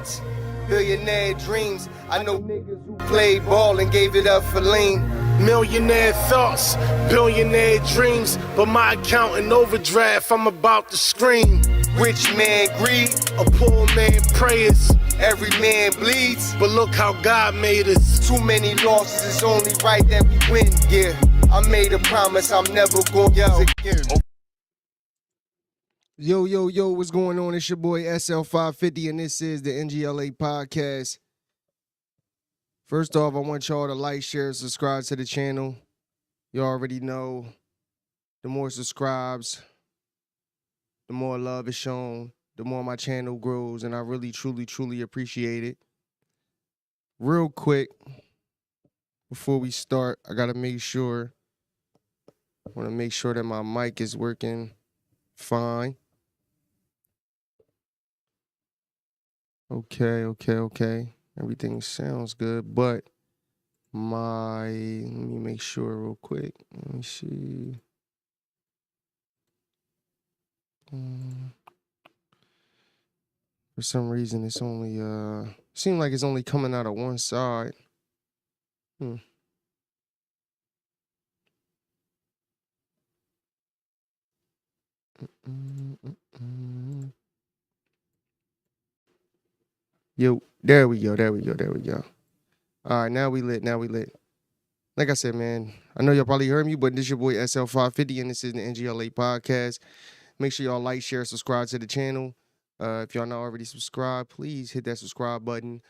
beats. Billionaire dreams. I know niggas who played ball and gave it up for lean. Millionaire thoughts, billionaire dreams, but my account in overdraft, I'm about to scream. Rich man greed, A poor man prayers, every man bleeds. but look how God made us. Too many losses, it's only right that we win. Yeah, I made a promise I'm never gonna lose again. Yo, what's going on? It's your boy SL550, and this is the N.G.L.A podcast. First off, I want y'all to like, share, and subscribe to the channel. You already know, the more subscribes, the more love is shown, the more my channel grows, and I really, truly appreciate it. Real quick, before we start, I want to make sure that my mic is working fine. Okay. Everything sounds good, but let me make sure real quick. Let me see. For some reason, it's only, seems like it's only coming out of one side. Yo, there we go. All right, now we lit. Like I said, man, I know y'all probably heard me, but this is your boy SL550, and this is the N.G.L.A podcast. Make sure y'all like, share, subscribe to the channel. If y'all not already subscribed, please hit that subscribe button.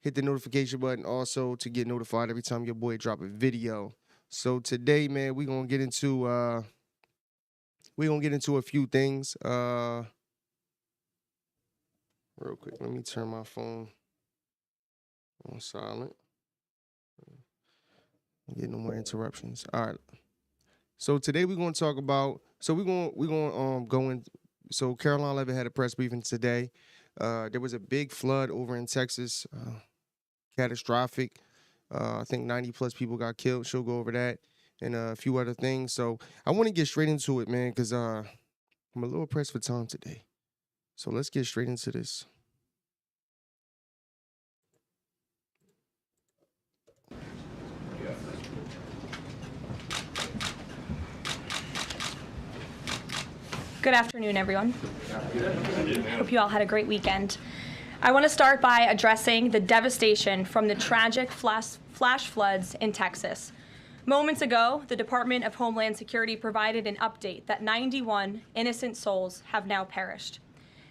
Hit the notification button also to get notified every time your boy drop a video. So today, man, we're gonna get into a few things. Real quick, let me turn my phone on silent. Get no more interruptions. All right. So today we're going to talk about. So So Karoline Leavitt had a press briefing today. There was a big flood over in Texas, catastrophic. I think 90 plus people got killed. She'll go over that and a few other things. So I want to get straight into it, man, because I'm a little pressed for time today. So let's get straight into this. Good afternoon, everyone. Hope you all had a great weekend. I want to start by addressing the devastation from the tragic flash floods in Texas. Moments ago, the Department of Homeland Security provided an update that 91 innocent souls have now perished.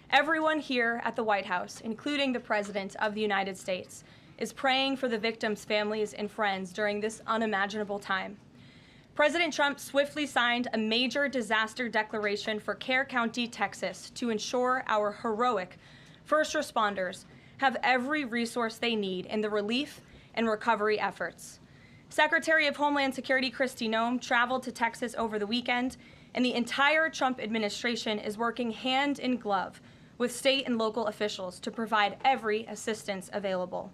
Everyone here at the White House, including the President of the United States, is praying for the victims' families and friends during this unimaginable time. President Trump swiftly signed a major disaster declaration for Kerr County, Texas, to ensure our heroic first responders have every resource they need in the relief and recovery efforts. Secretary of Homeland Security Kristi Noem traveled to Texas over the weekend, and the entire Trump administration is working hand in glove with state and local officials to provide every assistance available.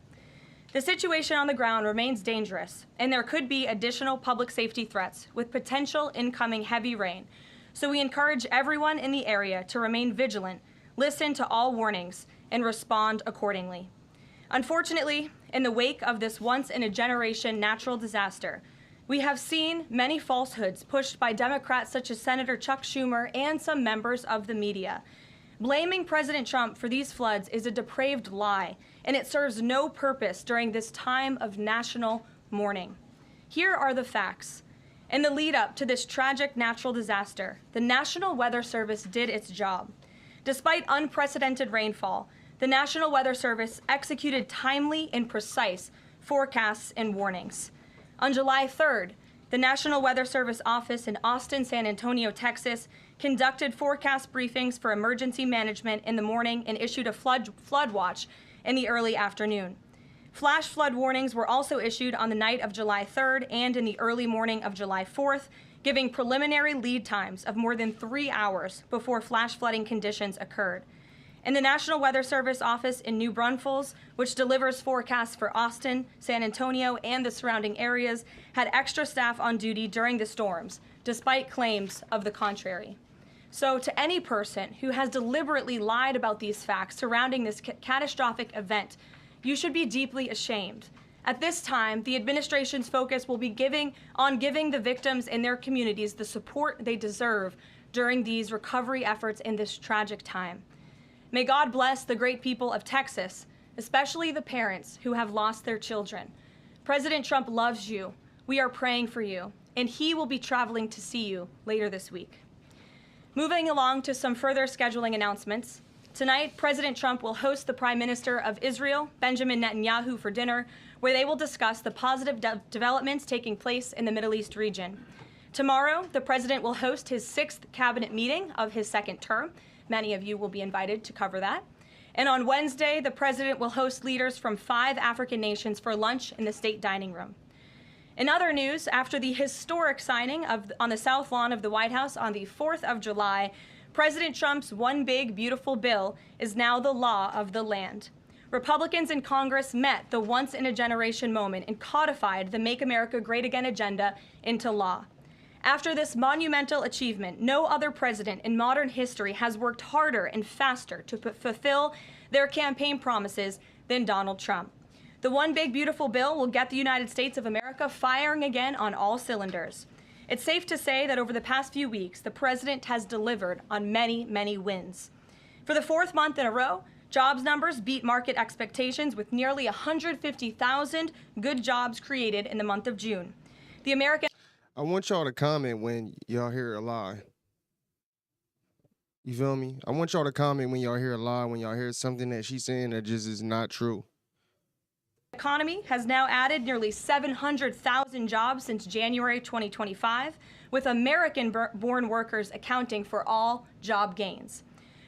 The situation on the ground remains dangerous, and there could be additional public safety threats with potential incoming heavy rain. So we encourage everyone in the area to remain vigilant, listen to all warnings, and respond accordingly. Unfortunately, in the wake of this once-in-a-generation natural disaster, we have seen many falsehoods pushed by Democrats such as Senator Chuck Schumer and some members of the media. Blaming President Trump for these floods is a depraved lie, and it serves no purpose during this time of national mourning. Here are the facts. In the lead up to this tragic natural disaster, the National Weather Service did its job. Despite unprecedented rainfall, the National Weather Service executed timely and precise forecasts and warnings. On July 3rd, the National Weather Service office in Austin, San Antonio, Texas, conducted forecast briefings for emergency management in the morning and issued a flood watch in the early afternoon. Flash flood warnings were also issued on the night of July 3rd and in the early morning of July 4th, giving preliminary lead times of more than 3 hours before flash flooding conditions occurred. And the National Weather Service office in New Braunfels, which delivers forecasts for Austin, San Antonio, and the surrounding areas, had extra staff on duty during the storms, despite claims of the contrary. So to any person who has deliberately lied about these facts surrounding this catastrophic event, you should be deeply ashamed. At this time, the administration's focus will be giving the victims and their communities the support they deserve during these recovery efforts in this tragic time. May God bless the great people of Texas, especially the parents who have lost their children. President Trump loves you. We are praying for you, and he will be traveling to see you later this week. Moving along to some further scheduling announcements. Tonight, President Trump will host the Prime Minister of Israel, Benjamin Netanyahu, for dinner, where they will discuss the positive developments taking place in the Middle East region. Tomorrow, the president will host his 6th cabinet meeting of his 2nd term. Many of you will be invited to cover that. And on Wednesday, the president will host leaders from 5 African nations for lunch in the state dining room. In other news, after the historic signing on the South Lawn of the White House on the 4th of July, President Trump's One Big Beautiful Bill is now the law of the land. Republicans in Congress met the once-in-a-generation moment and codified the Make America Great Again agenda into law. After this monumental achievement, no other president in modern history has worked harder and faster to fulfill their campaign promises than Donald Trump. The One Big Beautiful Bill will get the United States of America firing again on all cylinders. It's safe to say that over the past few weeks, the president has delivered on many, many wins. For the 4th month in a row, jobs numbers beat market expectations with nearly 150,000 good jobs created in the month of June. The American... I want y'all to comment when y'all hear a lie. You feel me? I want y'all to comment when y'all hear a lie, when y'all hear something that she's saying that just is not true. Economy has now added nearly 700,000 jobs since January 2025, with American-born workers accounting for all job gains.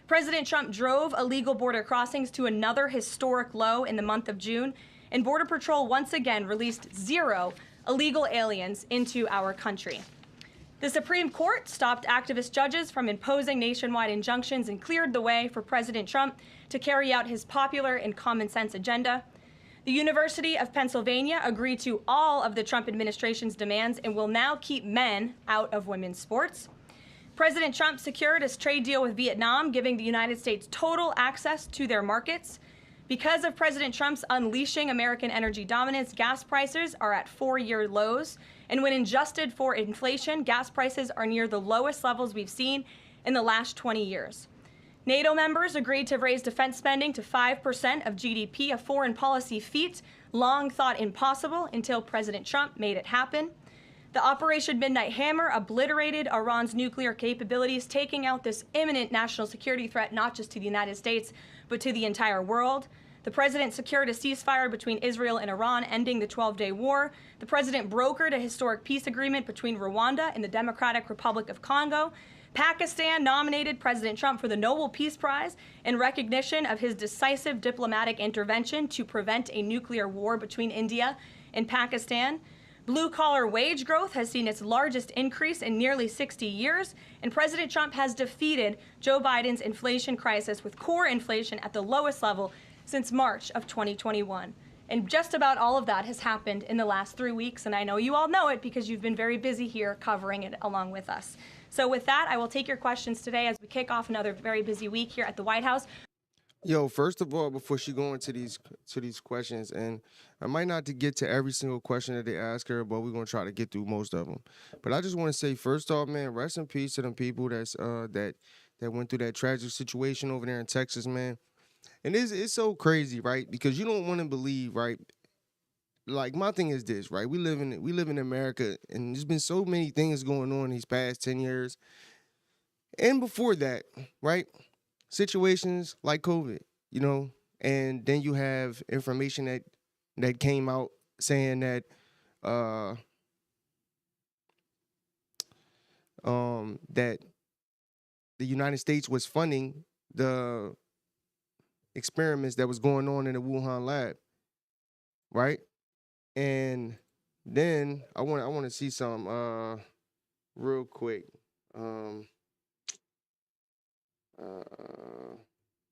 President Trump drove illegal border crossings to another historic low in the month of June, and Border Patrol once again released 0 illegal aliens into our country. The Supreme Court stopped activist judges from imposing nationwide injunctions and cleared the way for President Trump to carry out his popular and common sense agenda. The University of Pennsylvania agreed to all of the Trump administration's demands and will now keep men out of women's sports. President Trump secured a trade deal with Vietnam, giving the United States total access to their markets. Because of President Trump's unleashing American energy dominance, gas prices are at 4-year lows. And when adjusted for inflation, gas prices are near the lowest levels we've seen in the last 20 years. NATO members agreed to raise defense spending to 5% of GDP, a foreign policy feat long thought impossible until President Trump made it happen. The Operation Midnight Hammer obliterated Iran's nuclear capabilities, taking out this imminent national security threat not just to the United States, but to the entire world. The president secured a ceasefire between Israel and Iran, ending the 12-day war. The president brokered a historic peace agreement between Rwanda and the Democratic Republic of Congo. Pakistan nominated President Trump for the Nobel Peace Prize in recognition of his decisive diplomatic intervention to prevent a nuclear war between India and Pakistan. Blue-collar wage growth has seen its largest increase in nearly 60 years, and President Trump has defeated Joe Biden's inflation crisis with core inflation at the lowest level since March of 2021. And just about all of that has happened in the last 3 weeks, and I know you all know it because you've been very busy here covering it along with us. So with that, I will take your questions today as we kick off another very busy week here at the White House. Yo, first of all, before she go into these questions, and I might not to get to every single question that they ask her, but we're gonna try to get through most of them. But I just want to say, first off, man, rest in peace to them people that's that went through that tragic situation over there in Texas, man. And it's so crazy, right? Because you don't want to believe, right? Like, my thing is this, right? We live in America, and there's been so many things going on these past 10 years. And before that, right? Situations like COVID, you know, and then you have information that came out saying that that the United States was funding the experiments that was going on in the Wuhan lab, right? And then I want to see some real quick.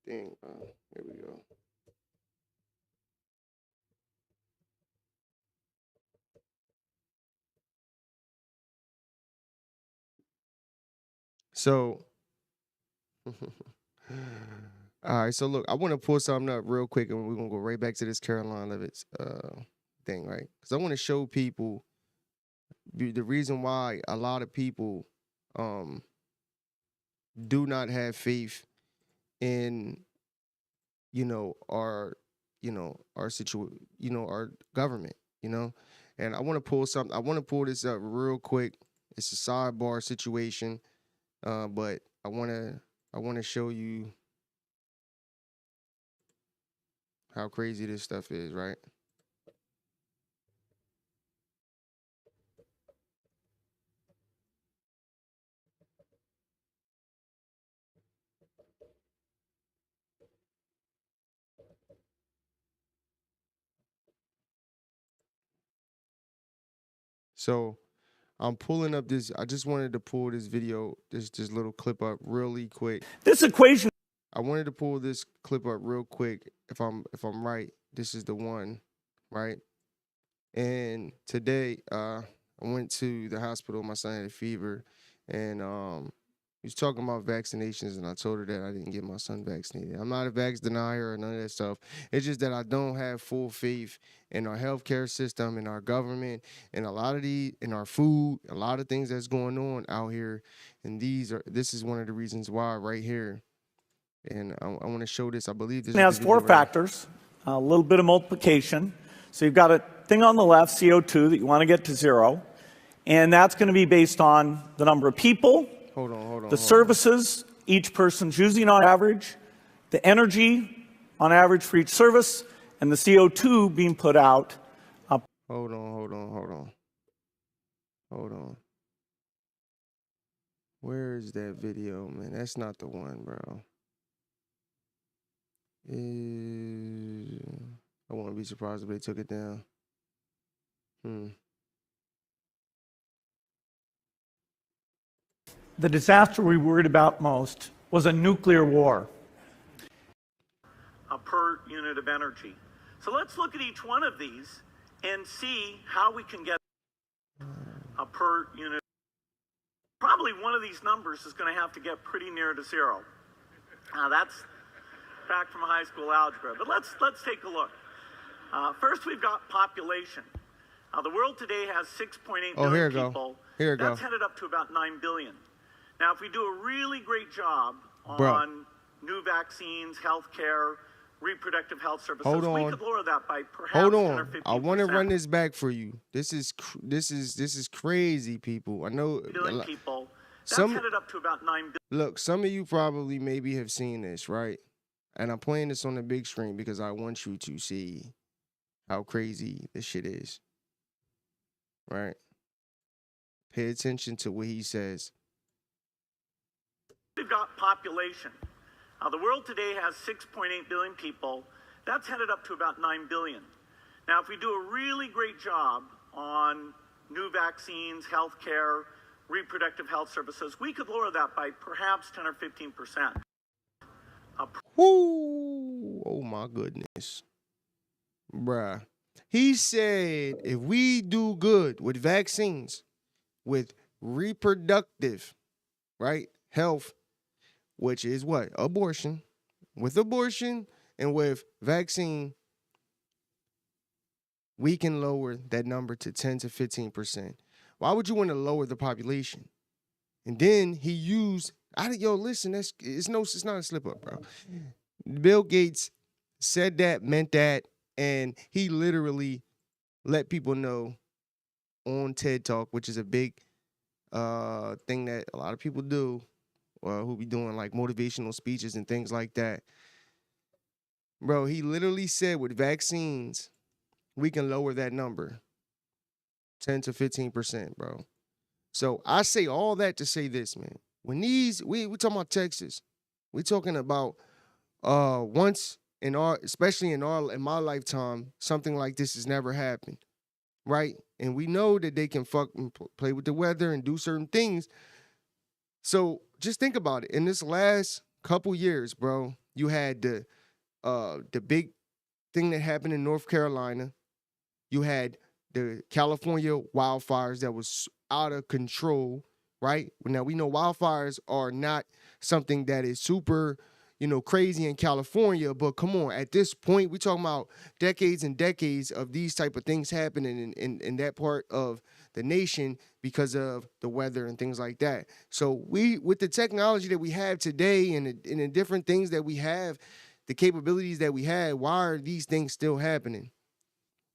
Here we go. So All right, so look, I want to pull something up real quick, and we're gonna go right back to this Karoline Leavitt thing, right? Because I want to show people the reason why a lot of people um do not have faith in our our our government, and I want to pull something. I want to pull this up real quick. It's a sidebar situation, but I want to show you how crazy this stuff is, right? So I'm pulling up this. I just wanted to pull this video, this little clip up really quick. This equation. I wanted to pull this clip up real quick. If I'm right, this is the one, right? And today, I went to the hospital. My son had a fever, and he was talking about vaccinations, and I told her that I didn't get my son vaccinated. I'm not a vax denier or none of that stuff. It's just that I don't have full faith in our healthcare system, in our government, and in our food, a lot of things that's going on out here. And this is one of the reasons why right here. And I want to show this. I believe this has four factors, a little bit of multiplication. So you've got a thing on the left, CO2, that you want to get to zero. And that's going to be based on the number of people, the services each person's using on average, the energy on average for each service, and the CO2 being put out. Hold on. Where is that video, man? That's not the one, bro. I wouldn't be surprised if they took it down. The disaster we worried about most was a nuclear war. Per unit of energy. So let's look at each one of these and see how we can get a per unit. Probably one of these numbers is going to have to get pretty near to zero. Now that's back from high school algebra, but let's take a look. First, we've got population. The world today has 6.8 billion people. That's headed up to about 9 billion. Now, if we do a really great job on new vaccines, healthcare, reproductive health services, we could lower that by perhaps 10 or 15%. I want to run this back for you. This is crazy, people. I know billion people. That's headed up to about 9 billion. Look, some of you probably maybe have seen this, right? And I'm playing this on the big screen because I want you to see how crazy this shit is. Right? Pay attention to what he says. We've got population. The world today has 6.8 billion people. That's headed up to about 9 billion. Now, if we do a really great job on new vaccines, healthcare, reproductive health services, we could lower that by perhaps 10 or 15%. Woo! Oh my goodness. Bruh. He said if we do good with vaccines, with reproductive, right, health, which is what? Abortion. With abortion and with vaccine, we can lower that number to 10 to 15%. Why would you want to lower the population? And then he used, listen, it's not a slip up, bro. Bill Gates said that, meant that, and he literally let people know on TED Talk, which is a big thing that a lot of people do, who be doing like motivational speeches and things like that. Bro, he literally said with vaccines, we can lower that number 10 to 15%, bro. So I say all that to say this, man. When we talking about Texas, we talking about once especially in my lifetime, something like this has never happened, right? And we know that they can play with the weather and do certain things. So just think about it. In this last couple years, bro, you had the big thing that happened in North Carolina. You had the California wildfires that was out of control, right? Now, we know wildfires are not something that is super, crazy in California, but come on, at this point, we're talking about decades and decades of these type of things happening in that part of the nation because of the weather and things like that. So with the technology that we have today and the different things that we have, the capabilities that we have, why are these things still happening?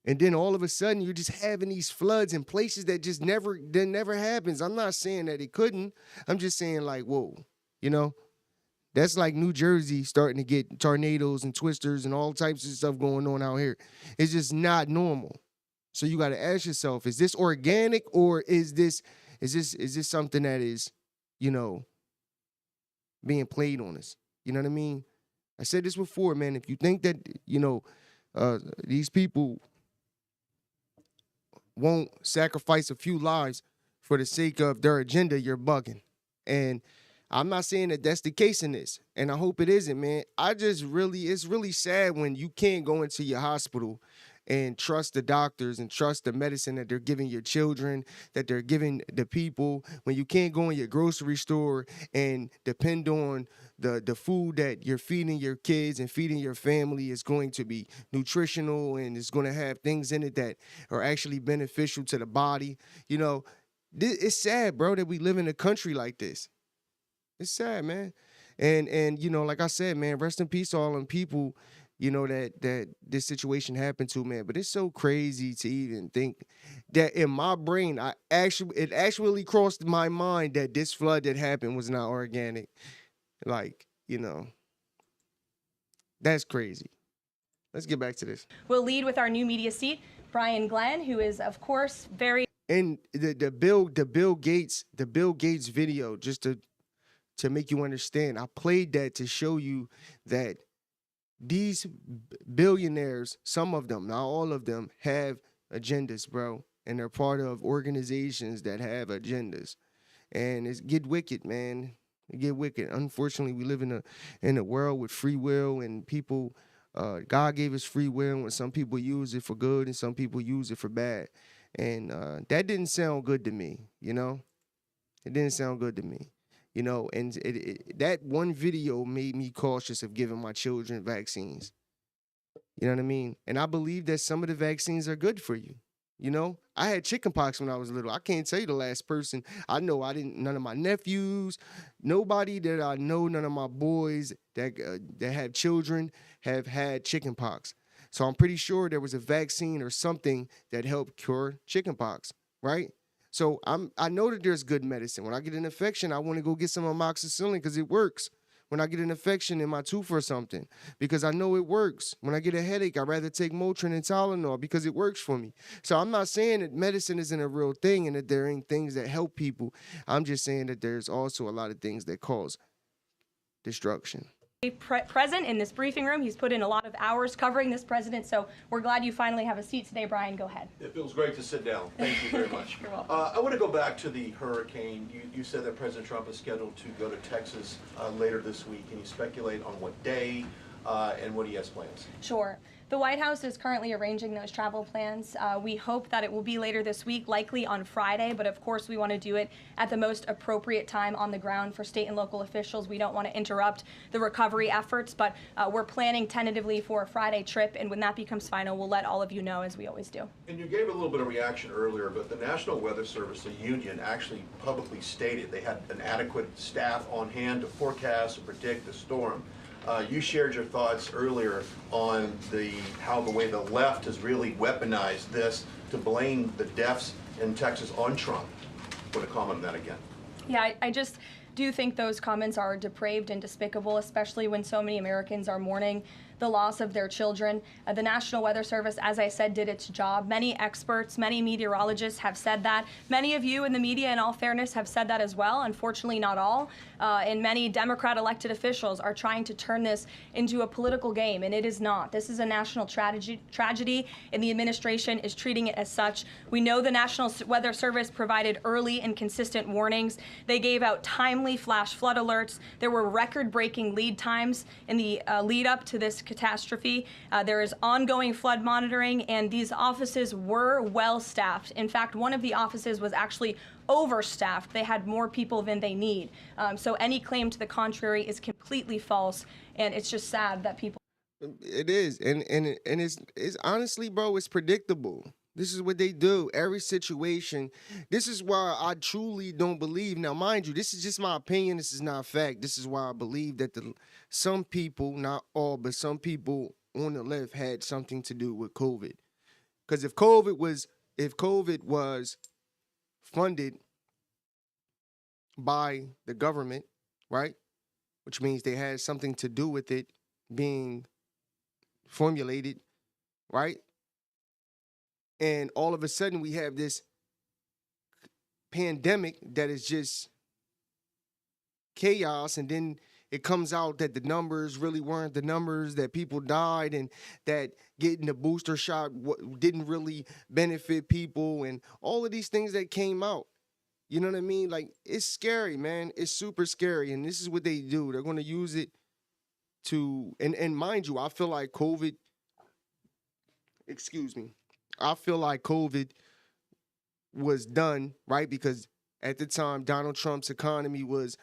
And then all of a sudden, you're just having these floods in places that just never happens. I'm not saying that it couldn't. I'm just saying, like, whoa, that's like New Jersey starting to get tornadoes and twisters and all types of stuff going on out here. It's just not normal. So you got to ask yourself: is this organic, or is this something that is, being played on us? You know what I mean? I said this before, man. If you think that these people won't sacrifice a few lives for the sake of their agenda, you're bugging. And I'm not saying that that's the case in this, and I hope it isn't, man. It's really sad when you can't go into your hospital and trust the doctors and trust the medicine that they're giving your children, that they're giving the people, when you can't go in your grocery store and depend on the food that you're feeding your kids and feeding your family is going to be nutritional and is going to have things in it that are actually beneficial to the body. It's sad, bro, that we live in a country like this. It's sad, man. And like I said, man, rest in peace to all them people, that this situation happened to, man. But it's so crazy to even think that in my brain, it actually crossed my mind that this flood that happened was not organic. Like, that's crazy. Let's get back to this. We'll lead with our new media seat, Brian Glenn, who is, of course, very... And the Bill Gates video, just to make you understand, I played that to show you that these billionaires, some of them, not all of them, have agendas, bro. And they're part of organizations that have agendas. And it's get wicked, man. It get wicked. Unfortunately, we live in a world with free will, and people, God gave us free will, and some people use it for good and some people use it for bad. And that didn't sound good to me, It didn't sound good to me. And that one video made me cautious of giving my children vaccines. You know what I mean? And I believe that some of the vaccines are good for you. I had chickenpox when I was little. I can't tell you the last person I know. None of my nephews, nobody that I know, none of my boys that have children have had chickenpox. So I'm pretty sure there was a vaccine or something that helped cure chickenpox, right? So I know that there's good medicine. When I get an infection, I want to go get some amoxicillin because it works. When I get an infection in my tooth or something, because I know it works. When I get a headache, I'd rather take Motrin and Tylenol because it works for me. So I'm not saying that medicine isn't a real thing and that there ain't things that help people. I'm just saying that there's also a lot of things that cause destruction. Present in this briefing room. He's put in a lot of hours covering this president, so we're glad you finally have a seat today. Brian, go ahead. It feels great to sit down. Thank you very much. You're welcome. I want to go back to the hurricane. You said that President Trump is scheduled to go to Texas later this week. Can you speculate on what day and what he has plans? Sure. The White House is currently arranging those travel plans. We hope that it will be later this week, likely on Friday, but of course we want to do it at the most appropriate time on the ground for state and local officials. We don't want to interrupt the recovery efforts, but we're planning tentatively for a Friday trip, and when that becomes final, we'll let all of you know, as we always do. And you gave a little bit of reaction earlier, but the National Weather Service, the union, actually publicly stated they had an adequate staff on hand to forecast and predict the storm. You shared your thoughts earlier on how the way the left has really weaponized this to blame the deaths in Texas on Trump. Want to comment on that again? Yeah, I just do think those comments are depraved and despicable, especially when so many Americans are mourning the loss of their children. The National Weather Service, as I said, did its job. Many experts, many meteorologists have said that. Many of you in the media, in all fairness, have said that as well. Unfortunately, not all. And many Democrat elected officials are trying to turn this into a political game, and it is not. This is a national tragedy, and the administration is treating it as such. We know the National Weather Service provided early and consistent warnings. They gave out timely flash flood alerts. There were record-breaking lead times in the lead up to this catastrophe. There is ongoing flood monitoring, and these offices were well staffed. In fact, one of the offices was actually overstaffed. They had more people than they need. So any claim to the contrary is completely false, and it's just sad that people. It is, and it's honestly, bro, it's predictable. This is what they do. Every situation. This is why I truly don't believe. Now, mind you, this is just my opinion. This is not fact. This is why I believe that some people, not all, but some people on the left had something to do with COVID. Because if COVID was funded by the government, right, which means they had something to do with it being formulated, right? And all of a sudden we have this pandemic that is just chaos, and then it comes out that the numbers really weren't the numbers, that people died, and that getting the booster shot didn't really benefit people, and all of these things that came out. You know what I mean? Like, it's scary, man. It's super scary, and this is what they do. They're going to use it to, and mind you, I feel like COVID, I feel like COVID was done, right? Because at the time, Donald Trump's economy was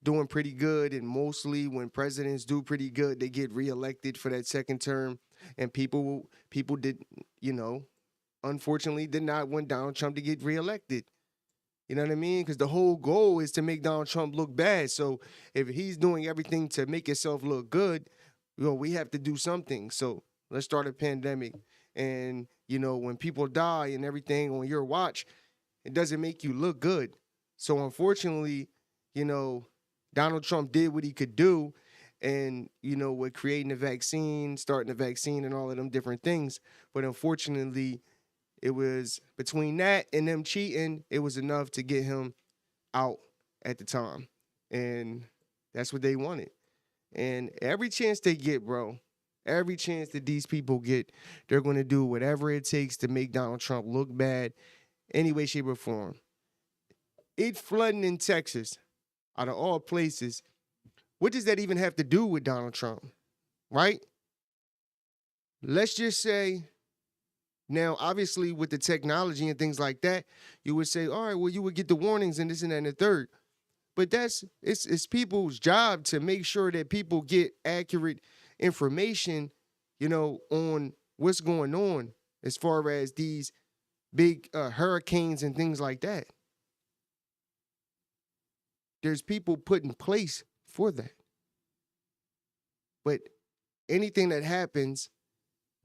doing pretty good, and mostly when presidents do pretty good, they get reelected for that second term, and people did, unfortunately did not want Donald Trump to get reelected. You know what I mean? Because the whole goal is to make Donald Trump look bad. So if he's doing everything to make himself look good, we have to do something. So let's start a pandemic. And, when people die and everything on your watch, it doesn't make you look good. So unfortunately, Donald Trump did what he could do, and, with creating a vaccine, starting a vaccine and all of them different things. But unfortunately, it was between that and them cheating, it was enough to get him out at the time. And that's what they wanted. And every chance they get, bro, every chance that these people get, they're going to do whatever it takes to make Donald Trump look bad, any way, shape, or form. It flooding in Texas, out of all places, what does that even have to do with Donald Trump, right? Let's just say, now, obviously, with the technology and things like that, you would say, all right, well, you would get the warnings and this and that and the third. But it's people's job to make sure that people get accurate information, on what's going on as far as these big hurricanes and things like that. There's people put in place for that. But anything that happens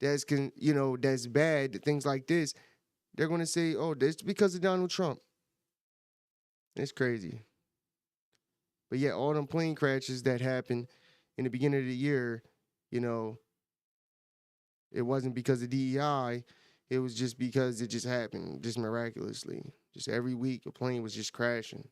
that's that's bad, things like this, they're going to say, oh, that's because of Donald Trump. It's crazy. But yeah, all them plane crashes that happened in the beginning of the year, it wasn't because of DEI. It was just because it just happened, just miraculously. Just every week, a plane was just crashing.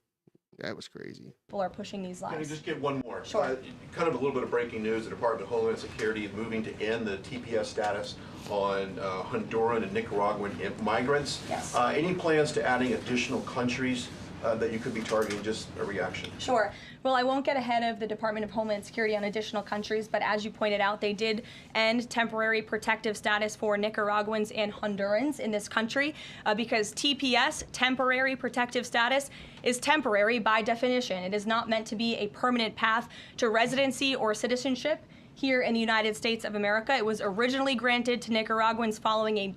That was crazy. People are pushing these lies. Can I just get one more? Sure. Kind of a little bit of breaking news. The Department of Homeland Security is moving to end the TPS status on Honduran and Nicaraguan migrants. Yes. Any plans to adding additional countries that you could be targeting? Just a reaction. Sure. Well, I won't get ahead of the Department of Homeland Security on additional countries, but as you pointed out, they did end temporary protective status for Nicaraguans and Hondurans in this country because TPS, temporary protective status, is temporary by definition. It is not meant to be a permanent path to residency or citizenship here in the United States of America. It was originally granted to Nicaraguans following a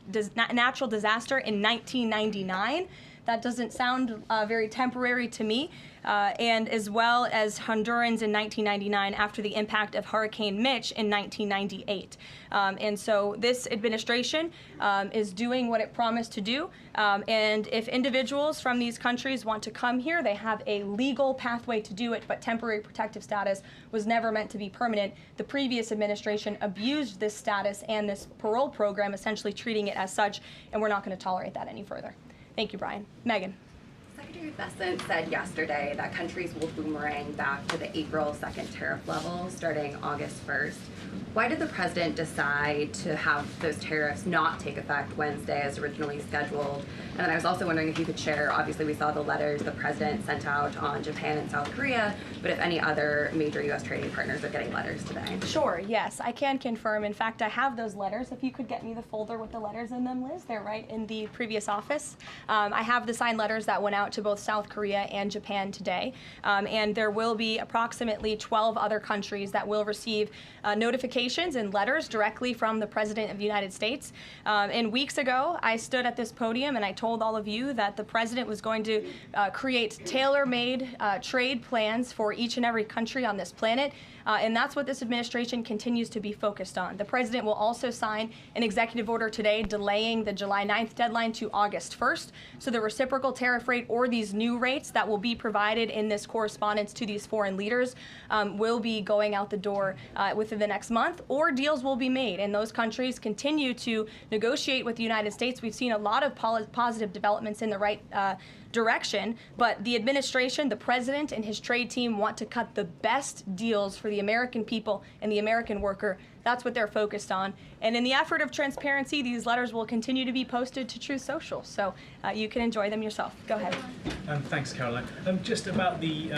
natural disaster in 1999. That doesn't sound very temporary to me. And as well as Hondurans in 1999 after the impact of Hurricane Mitch in 1998. And so this administration is doing what it promised to do. And if individuals from these countries want to come here, they have a legal pathway to do it, but temporary protective status was never meant to be permanent. The previous administration abused this status and this parole program, essentially treating it as such, and we're not going to tolerate that any further. Thank you, Brian. Megan. Secretary Bessent said yesterday that countries will boomerang back to the April 2nd tariff level starting August 1st. Why did the president decide to have those tariffs not take effect Wednesday as originally scheduled? And then I was also wondering if you could share, obviously we saw the letters the president sent out on Japan and South Korea, but if any other major U.S. trading partners are getting letters today. Sure, yes, I can confirm. In fact, I have those letters. If you could get me the folder with the letters in them, Liz, they're right in the previous office. I have the signed letters that went out to both South Korea and Japan today, and there will be approximately 12 other countries that will receive notifications and letters directly from the President of the United States. And weeks ago, I stood at this podium and I told all of you that the President was going to create tailor-made trade plans for each and every country on this planet. And that's what this administration continues to be focused on. The President will also sign an executive order today delaying the July 9th deadline to August 1st. So the reciprocal tariff rate or these new rates that will be provided in this correspondence to these foreign leaders will be going out the door within the next month, or deals will be made. And those countries continue to negotiate with the United States. We've seen a lot of positive developments in the right direction, but the administration, the president, and his trade team want to cut the best deals for the American people and the American worker. That's what they're focused on. And in the effort of transparency, these letters will continue to be posted to Truth Social, so you can enjoy them yourself. Go ahead. Thanks, Caroline. Just about the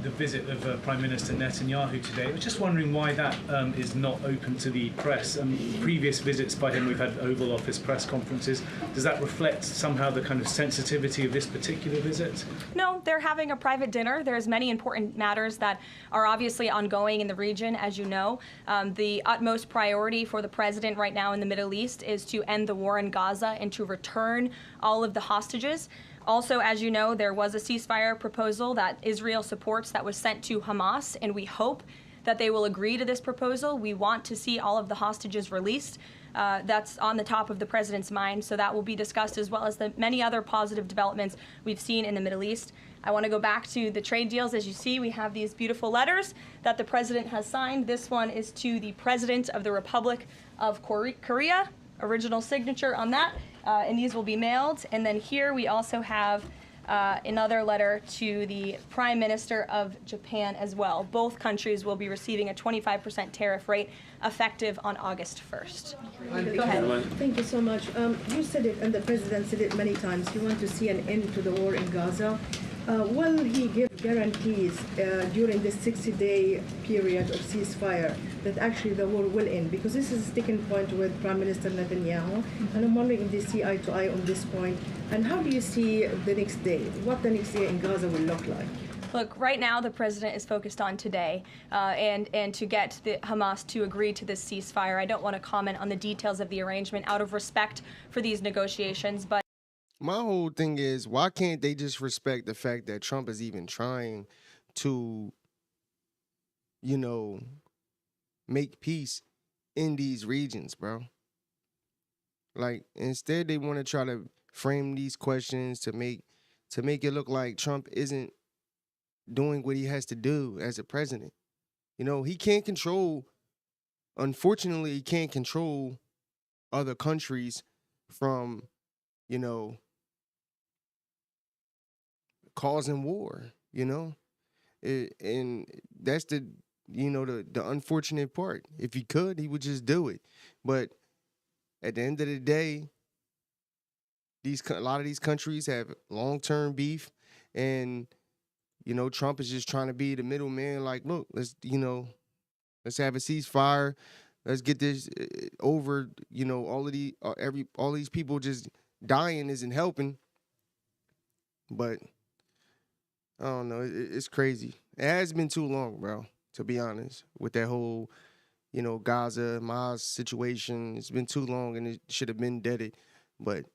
visit of Prime Minister Netanyahu today, I was just wondering why that is not open to the press. Previous visits by him, we've had Oval Office press conferences. Does that reflect somehow the kind of sensitivity of this particular visit? No, they're having a private dinner. There's many important matters that are obviously ongoing in the region, as you know. The utmost priority for the president right now in the Middle East is to end the war in Gaza and to return all of the hostages. Also, as you know, there was a ceasefire proposal that Israel supports that was sent to Hamas, and we hope that they will agree to this proposal. We want to see all of the hostages released. That's on the top of the president's mind, so that will be discussed, as well as the many other positive developments we've seen in the Middle East. I want to go back to the trade deals. As you see, we have these beautiful letters that the president has signed. This one is to the President of the Republic of Korea, original signature on that, and these will be mailed. And then here we also have another letter to the Prime Minister of Japan as well. Both countries will be receiving a 25% tariff rate effective on August 1st. Go ahead. Thank you so much. You said it, and the President said it many times, you want to see an end to the war in Gaza. Will he give guarantees during this 60-day period of ceasefire that actually the war will end? Because this is a sticking point with Prime Minister Netanyahu, and I'm wondering if they see eye to eye on this point. And how do you see the next day? What the next day in Gaza will look like? Look, right now the president is focused on today and to get the Hamas to agree to this ceasefire. I don't want to comment on the details of the arrangement out of respect for these negotiations, but my whole thing is, why can't they just respect the fact that Trump is even trying to, make peace in these regions, bro? Like, instead they want to try to frame these questions to make it look like Trump isn't doing what he has to do as a president. He can't control, unfortunately, he can't control other countries from, causing war, and that's the unfortunate part. If he could, he would just do it. But at the end of the day, a lot of these countries have long-term beef, and Trump is just trying to be the middleman. Like, look, let's have a ceasefire. Let's get this over. All these people just dying isn't helping. But I don't know. It's crazy. It has been too long, bro, to be honest, with that whole, Gaza, Hamas situation. It's been too long, and it should have been deaded. But,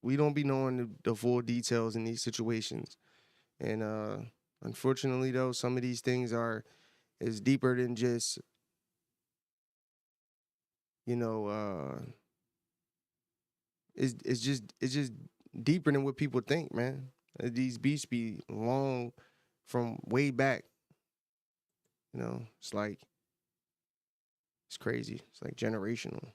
we don't be knowing the full details in these situations. And unfortunately, though, some of these things is deeper than just, it's just deeper than what people think, man. These beefs be long from way back. It's crazy. It's like generational.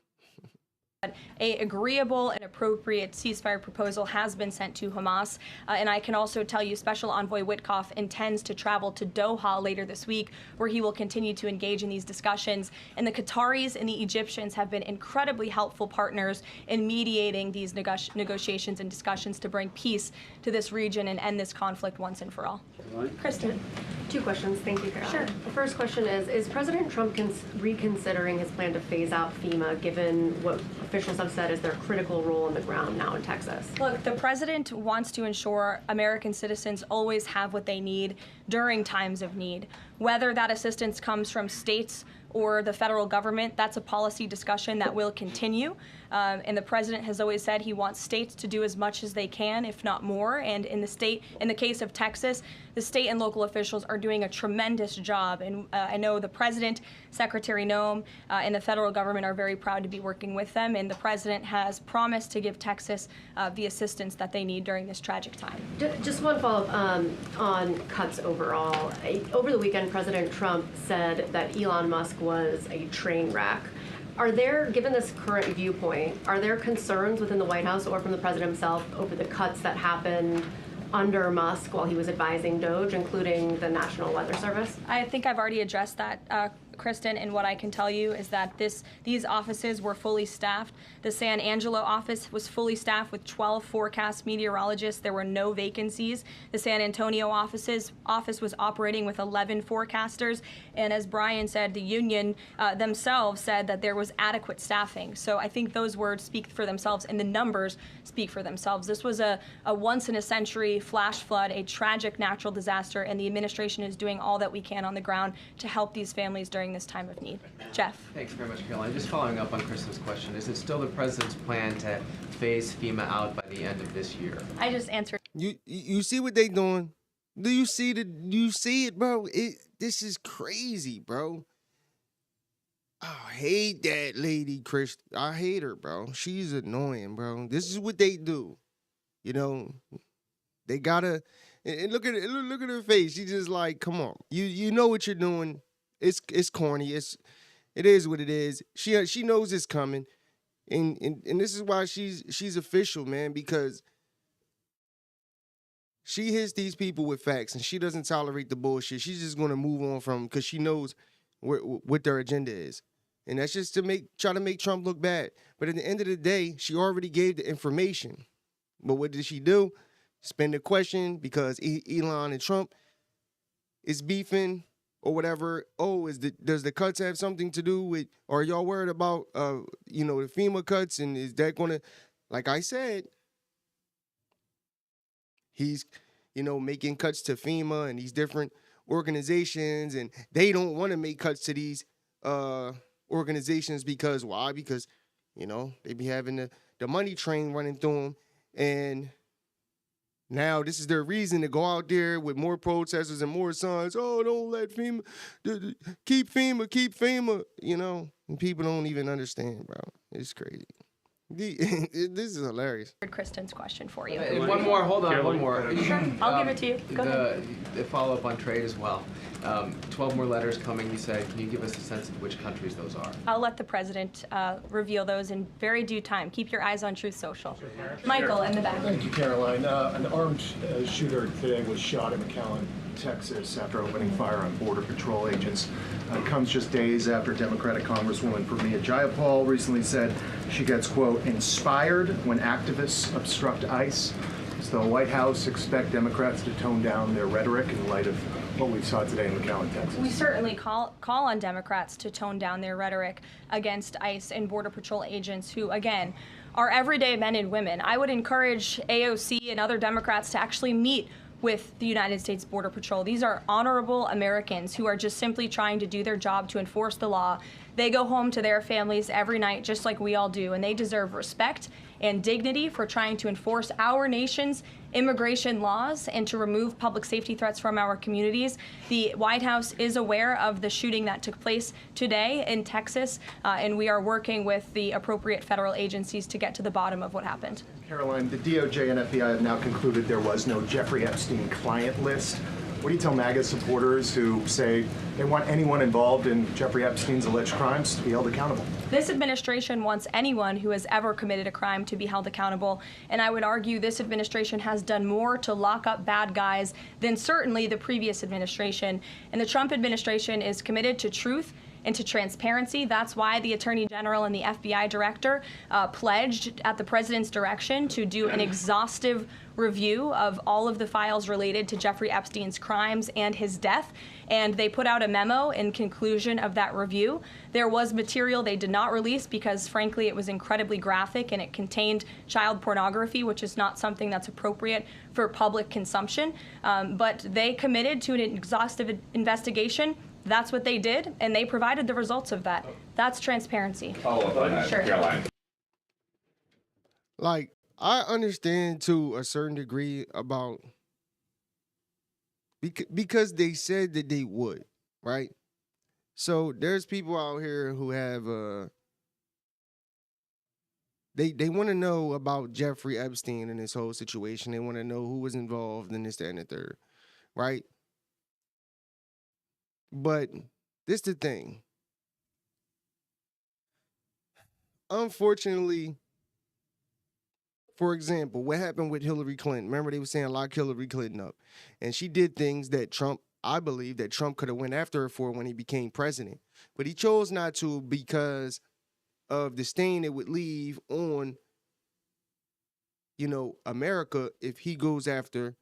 A agreeable and appropriate ceasefire proposal has been sent to Hamas, and I can also tell you Special Envoy Witkoff intends to travel to Doha later this week, where he will continue to engage in these discussions. And the Qataris and the Egyptians have been incredibly helpful partners in mediating these negotiations and discussions to bring peace to this region and end this conflict once and for all. Kristen. 2 questions. Thank you, Caroline. Sure. The first question is President Trump reconsidering his plan to phase out FEMA, given what officials have said is their critical role on the ground now in Texas? Look, the president wants to ensure American citizens always have what they need during times of need. Whether that assistance comes from states or the federal government, that's a policy discussion that will continue. And the president has always said he wants states to do as much as they can, if not more. And in the case of Texas, the state and local officials are doing a tremendous job. And I know the president, Secretary Noem, and the federal government are very proud to be working with them. And the president has promised to give Texas the assistance that they need during this tragic time. Just one follow-up on cuts overall. Over the weekend, President Trump said that Elon Musk was a train wreck. Are there, given this current viewpoint, are there concerns within the White House or from the president himself over the cuts that happened under Musk while he was advising DOGE, including the National Weather Service? I think I've already addressed that, Kristen, and what I can tell you is that these offices were fully staffed. The San Angelo office was fully staffed with 12 forecast meteorologists. There were no vacancies. The San Antonio office was operating with 11 forecasters, and as Brian said, the union themselves said that there was adequate staffing. So I think those words speak for themselves, and the numbers speak for themselves. This was a once-in-a-century flash flood, a tragic natural disaster, and the administration is doing all that we can on the ground to help these families during this time of need. Jeff. Thanks very much, Caroline. Just following up on Kristen's question, is it still the president's plan to phase FEMA out by the end of this year? I just answered. You see what they doing? Do you see it, bro? This is crazy, bro. I hate that lady, Chris. I hate her, bro. She's annoying, bro. This is what they do. You know, they gotta. And look at her face. She just like, come on. You know what you're doing. It's corny. It is what it is. She knows it's coming, and this is why she's official, man, because she hits these people with facts and she doesn't tolerate the bullshit. She's just gonna move on from because she knows what their agenda is, and that's just to try to make Trump look bad. But at the end of the day, she already gave the information. But what did she do? Spin the question because Elon and Trump is beefing. Or whatever. Oh, does the cuts have something to do with? Or are y'all worried about the FEMA cuts? And is that gonna, like I said, he's making cuts to FEMA and these different organizations, and they don't want to make cuts to these organizations because why? Because they be having the money train running through them, and now this is their reason to go out there with more protesters and more signs. Oh, don't let FEMA, keep FEMA, and people don't even understand, bro. It's crazy. This is hilarious. Kristen's question for you. One more, hold on, one more. Sure, I'll give it to you. Go ahead. The follow-up on trade as well. 12 more letters coming, you said. Can you give us a sense of which countries those are? I'll let the president reveal those in very due time. Keep your eyes on Truth Social. Michael, in the back. Thank you, Caroline. An armed shooter today was shot in McAllen, Texas, after opening fire on Border Patrol agents. Comes just days after Democratic Congresswoman Pramila Jayapal recently said she gets, quote, inspired when activists obstruct ICE. Does the White House expect Democrats to tone down their rhetoric in light of what we saw today in McAllen, Texas? We certainly call on Democrats to tone down their rhetoric against ICE and Border Patrol agents who, again, are everyday men and women. I would encourage AOC and other Democrats to actually meet with the United States Border Patrol. These are honorable Americans who are just simply trying to do their job to enforce the law. They go home to their families every night just like we all do, and they deserve respect and dignity for trying to enforce our nation's immigration laws and to remove public safety threats from our communities. The White House is aware of the shooting that took place today in Texas, and we are working with the appropriate federal agencies to get to the bottom of what happened. Caroline, the DOJ and FBI have now concluded there was no Jeffrey Epstein client list. What do you tell MAGA supporters who say they want anyone involved in Jeffrey Epstein's alleged crimes to be held accountable? This administration wants anyone who has ever committed a crime to be held accountable, and I would argue this administration has done more to lock up bad guys than certainly the previous administration. And the Trump administration is committed to truth and to transparency. That's why the Attorney General and the FBI Director pledged at the President's direction to do an exhaustive review of all of the files related to Jeffrey Epstein's crimes and his death. And they put out a memo in conclusion of that review. There was material they did not release because, frankly, it was incredibly graphic and it contained child pornography, which is not something that's appropriate for public consumption. But they committed to an exhaustive investigation. That's what they did, and they provided the results of that. That's transparency. Follow up on that, Sure. Karoline. Like, I understand to a certain degree about because they said that they would, right? So there's people out here who have they want to know about Jeffrey Epstein and this whole situation. They want to know who was involved in this, that, and the third, right? But this the thing. Unfortunately, for example, what happened with Hillary Clinton? Remember, they were saying lock Hillary Clinton up. And she did things that Trump, I believe, that Trump could have went after her for when he became president. But he chose not to because of the stain it would leave on, you know, America if he goes after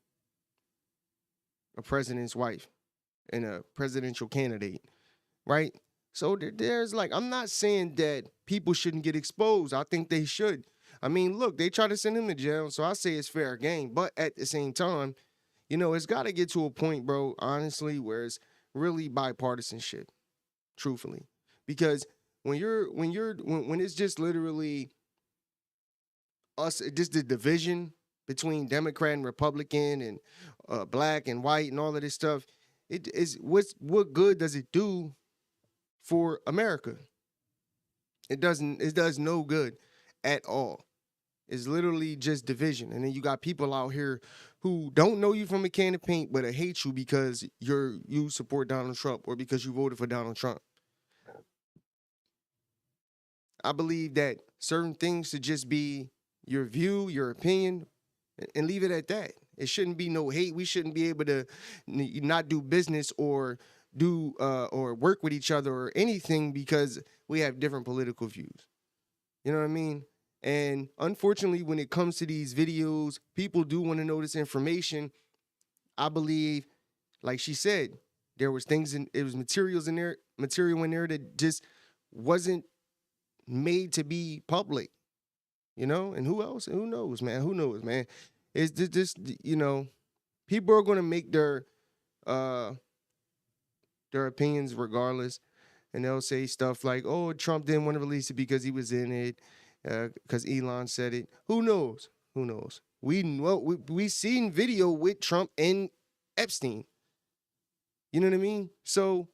a president's wife and a presidential candidate, right? So there's like, I'm not saying that people shouldn't get exposed. I think they should. I mean, look, they try to send him to jail, so I say it's fair game. But at the same time, you know, it's got to get to a point, bro, honestly, where it's really bipartisanship, truthfully. Because when it's just literally us, just the division between Democrat and Republican and black and white and all of this stuff, it is what good does it do for America? It does no good at all. It's literally just division. And then you got people out here who don't know you from a can of paint, but hate you because you support Donald Trump or because you voted for Donald Trump. I believe that certain things should just be your view, your opinion, and leave it at that. It shouldn't be no hate. We shouldn't be able to not do business or do or work with each other or anything because we have different political views. You know what I mean? And unfortunately, when it comes to these videos, people do want to know this information. I believe, like she said, there was material in there that just wasn't made to be public. You know, and who else? Who knows, man? Who knows, man? It's just, you know, people are going to make their opinions regardless. And they'll say stuff like, oh, Trump didn't want to release it because he was in it, because Elon said it. Who knows? Who knows? We seen video with Trump and Epstein. You know what I mean? So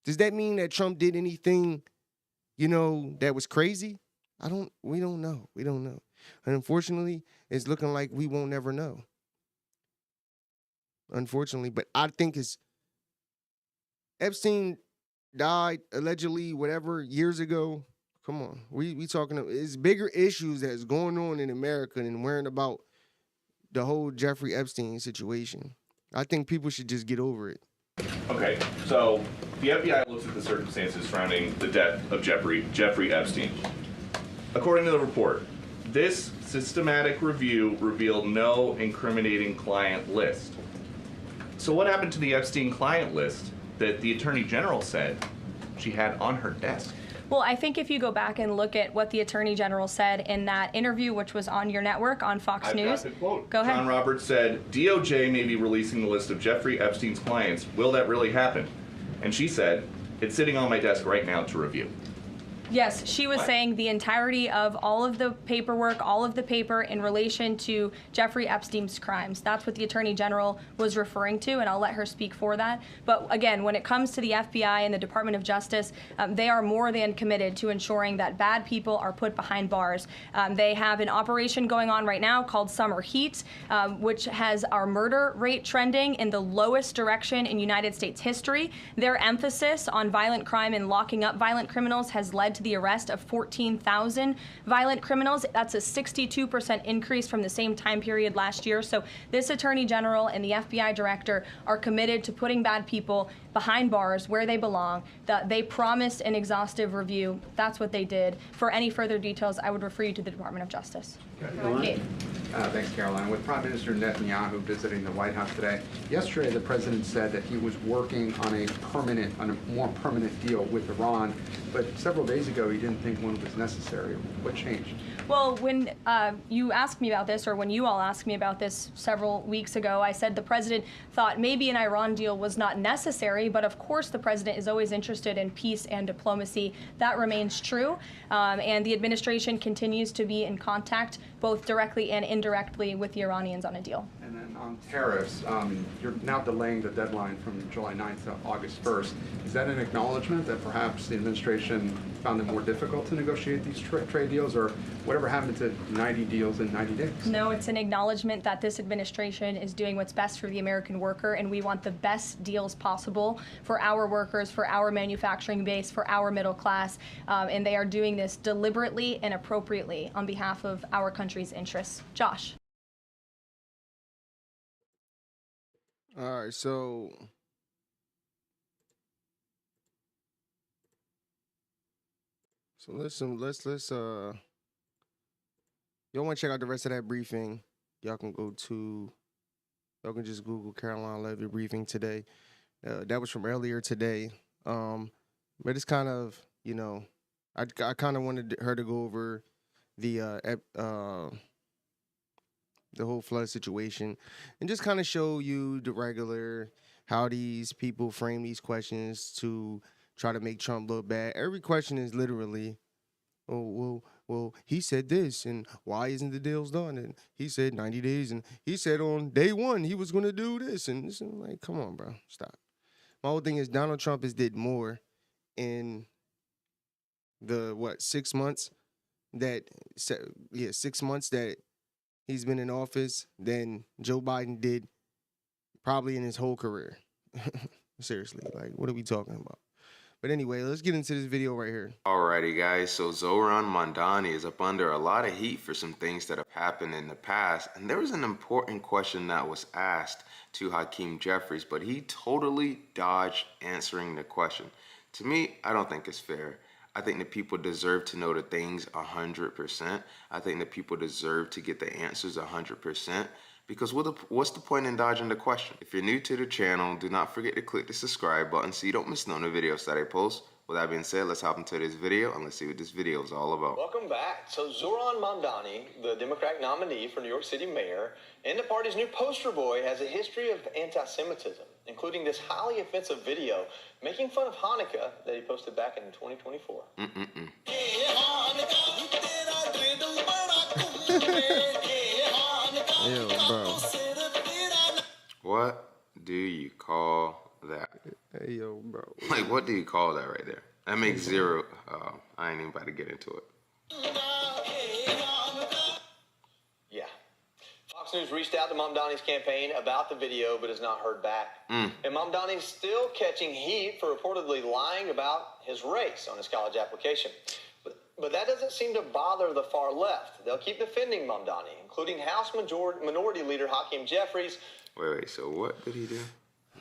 does that mean that Trump did anything, you know, that was crazy? We don't know. We don't know. And unfortunately, it's looking like we won't ever know. Unfortunately, but I think Epstein died allegedly, whatever, years ago. Come on. We talking about, it's bigger issues that's going on in America than worrying about the whole Jeffrey Epstein situation. I think people should just get over it. Okay, so the FBI looks at the circumstances surrounding the death of Jeffrey Epstein. According to the report, this systematic review revealed no incriminating client list. So what happened to the Epstein client list that the Attorney General said she had on her desk? Well, I think if you go back and look at what the Attorney General said in that interview, which was on your network on Fox News. Got the quote. Go ahead. John Roberts said, DOJ may be releasing the list of Jeffrey Epstein's clients. Will that really happen? And she said, it's sitting on my desk right now to review. Yes, she was saying the entirety of all of the paperwork, all of the paper in relation to Jeffrey Epstein's crimes. That's what the Attorney General was referring to, and I'll let her speak for that. But again, when it comes to the FBI and the Department of Justice, they are more than committed to ensuring that bad people are put behind bars. They have an operation going on right now called Summer Heat, which has our murder rate trending in the lowest direction in United States history. Their emphasis on violent crime and locking up violent criminals has led to the arrest of 14,000 violent criminals. That's a 62% increase from the same time period last year. So this Attorney General and the FBI Director are committed to putting bad people behind bars where they belong. They promised an exhaustive review. That's what they did. For any further details, I would refer you to the Department of Justice. Okay. Thanks, Caroline. With Prime Minister Netanyahu visiting the White House today, yesterday the president said that he was working on a more permanent deal with Iran, but several days ago he didn't think one was necessary. What changed? Well, when you asked me about this, or when you all asked me about this several weeks ago, I said the president thought maybe an Iran deal was not necessary, but of course the president is always interested in peace and diplomacy. That remains true, and the administration continues to be in contact, both directly and indirectly, with the Iranians on a deal. And then on tariffs, you're now delaying the deadline from July 9th to August 1st. Is that an acknowledgement that perhaps the administration found it more difficult to negotiate these trade deals, or whatever happened to 90 deals in 90 days? No, it's an acknowledgement that this administration is doing what's best for the American worker, and we want the best deals possible for our workers, for our manufacturing base, for our middle class, and they are doing this deliberately and appropriately on behalf of our country's interests. Josh. All right, so let's y'all want to check out the rest of that briefing, y'all can just Google Karoline Leavitt briefing today. That was from earlier today. But it's kind of, I kind of wanted her to go over the whole flood situation and just kind of show you the regular how these people frame these questions to try to make Trump look bad. Every question is literally, oh, well, he said this, and why isn't the deals done? And he said 90 days, and he said on day one he was going to do this. And this, like, come on, bro, stop. My whole thing is Donald Trump has did more in the, 6 months that, 6 months that he's been in office than Joe Biden did probably in his whole career. Seriously, like, what are we talking about? But anyway, let's get into this video right here. Alrighty, guys. So Zohran Mamdani is up under a lot of heat for some things that have happened in the past. And there was an important question that was asked to Hakeem Jeffries, but he totally dodged answering the question. To me, I don't think it's fair. I think that people deserve to know the things 100%. I think that people deserve to get the answers 100%. Because what's the point in dodging the question? If you're new to the channel, do not forget to click the subscribe button so you don't miss none of the videos that I post. With that being said, let's hop into this video and let's see what this video is all about. Welcome back. So Zohran Mamdani, the Democratic nominee for New York City mayor and the party's new poster boy, has a history of anti-Semitism, including this highly offensive video making fun of Hanukkah that he posted back in 2024. Ew, bro. What do you call that? Hey, yo, bro. Like, what do you call that right there? That makes zero. I ain't even about to get into it. Yeah. Fox News reached out to Mamdani's campaign about the video, but has not heard back. And Mamdani's still catching heat for reportedly lying about his race on his college application. But that doesn't seem to bother the far left. They'll keep defending Mamdani, including House Minority Leader Hakeem Jeffries. Wait, so what did he do?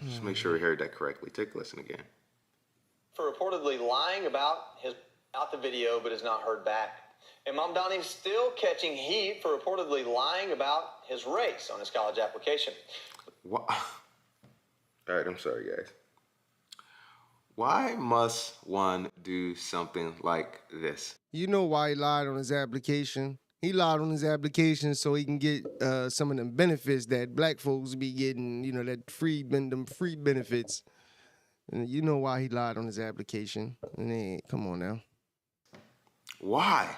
Just make sure we heard that correctly. Take a listen again. For reportedly lying about the video, but has not heard back. And Mamdani's still catching heat for reportedly lying about his race on his college application. What? All right, I'm sorry, guys. Why must one do something like this? You know why he lied on his application? He lied on his application so he can get some of them benefits that black folks be getting, that free benefits. And you know why he lied on his application. And come on now. Why?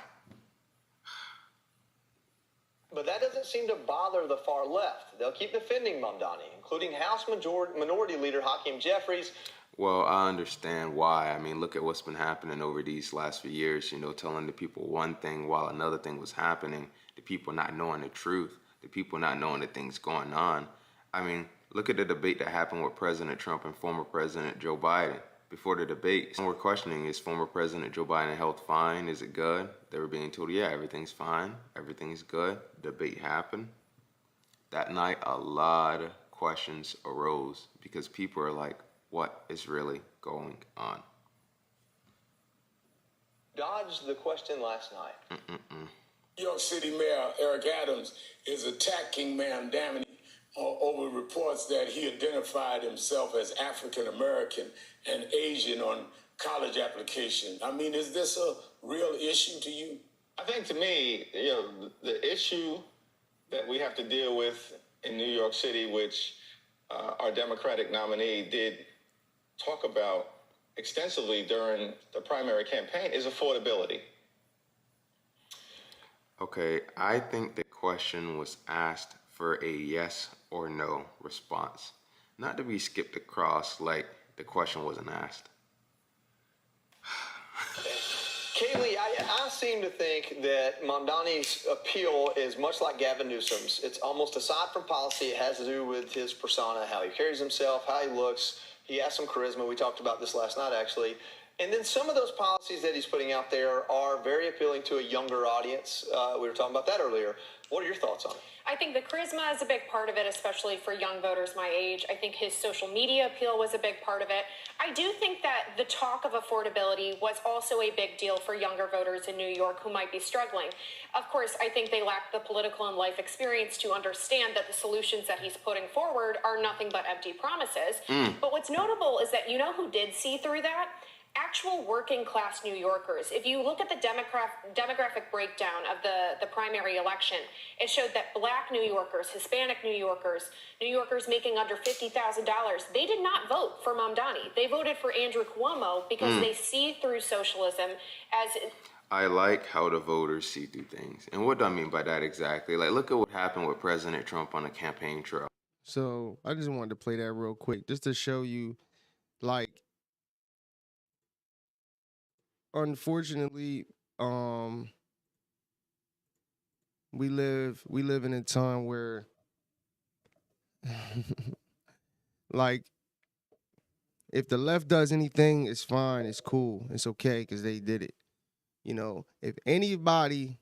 But that doesn't seem to bother the far left. They'll keep defending Mamdani, including House Minority Leader Hakeem Jeffries. Well, I understand why. I mean, look at what's been happening over these last few years, you know, telling the people one thing while another thing was happening, the people not knowing the truth, the people not knowing the things going on. I mean, look at the debate that happened with President Trump and former President Joe Biden. Before the debate, some were questioning, is former President Joe Biden health fine? Is it good? They were being told, yeah, everything's fine. Everything's good. Debate happened. That night, a lot of questions arose because people are like, what is really going on? Dodged the question last night. New York City Mayor Eric Adams is attacking Mamdani over reports that he identified himself as African American and Asian on college application. I mean, is this a real issue to you? I think to me, the issue that we have to deal with in New York City, which our Democratic nominee did talk about extensively during the primary campaign, is affordability. Okay, I think the question was asked for a yes or no response, not to be skipped across like the question wasn't asked. Kaylee, I seem to think that Mamdani's appeal is much like Gavin Newsom's. It's almost aside from policy. It has to do with his persona, how he carries himself, how he looks. He has some charisma. We talked about this last night, actually. And then some of those policies that he's putting out there are very appealing to a younger audience. We were talking about that earlier. What are your thoughts on it? I think the charisma is a big part of it, especially for young voters my age. I think his social media appeal was a big part of it. I do think that the talk of affordability was also a big deal for younger voters in New York who might be struggling. Of course, I think they lack the political and life experience to understand that the solutions that he's putting forward are nothing but empty promises. But what's notable is that you know who did see through that? Actual working class New Yorkers. If you look at the demographic breakdown of the primary election, it showed that black New Yorkers, Hispanic New Yorkers making under $50,000, they did not vote for Mamdani. They voted for Andrew Cuomo because they see through socialism as... I like how the voters see through things. And what do I mean by that exactly? Like, look at what happened with President Trump on the campaign trail. So I just wanted to play that real quick just to show you, like, unfortunately, we live in a time where like if the left does anything, it's fine, it's cool, it's okay because they did it. You know, if anybody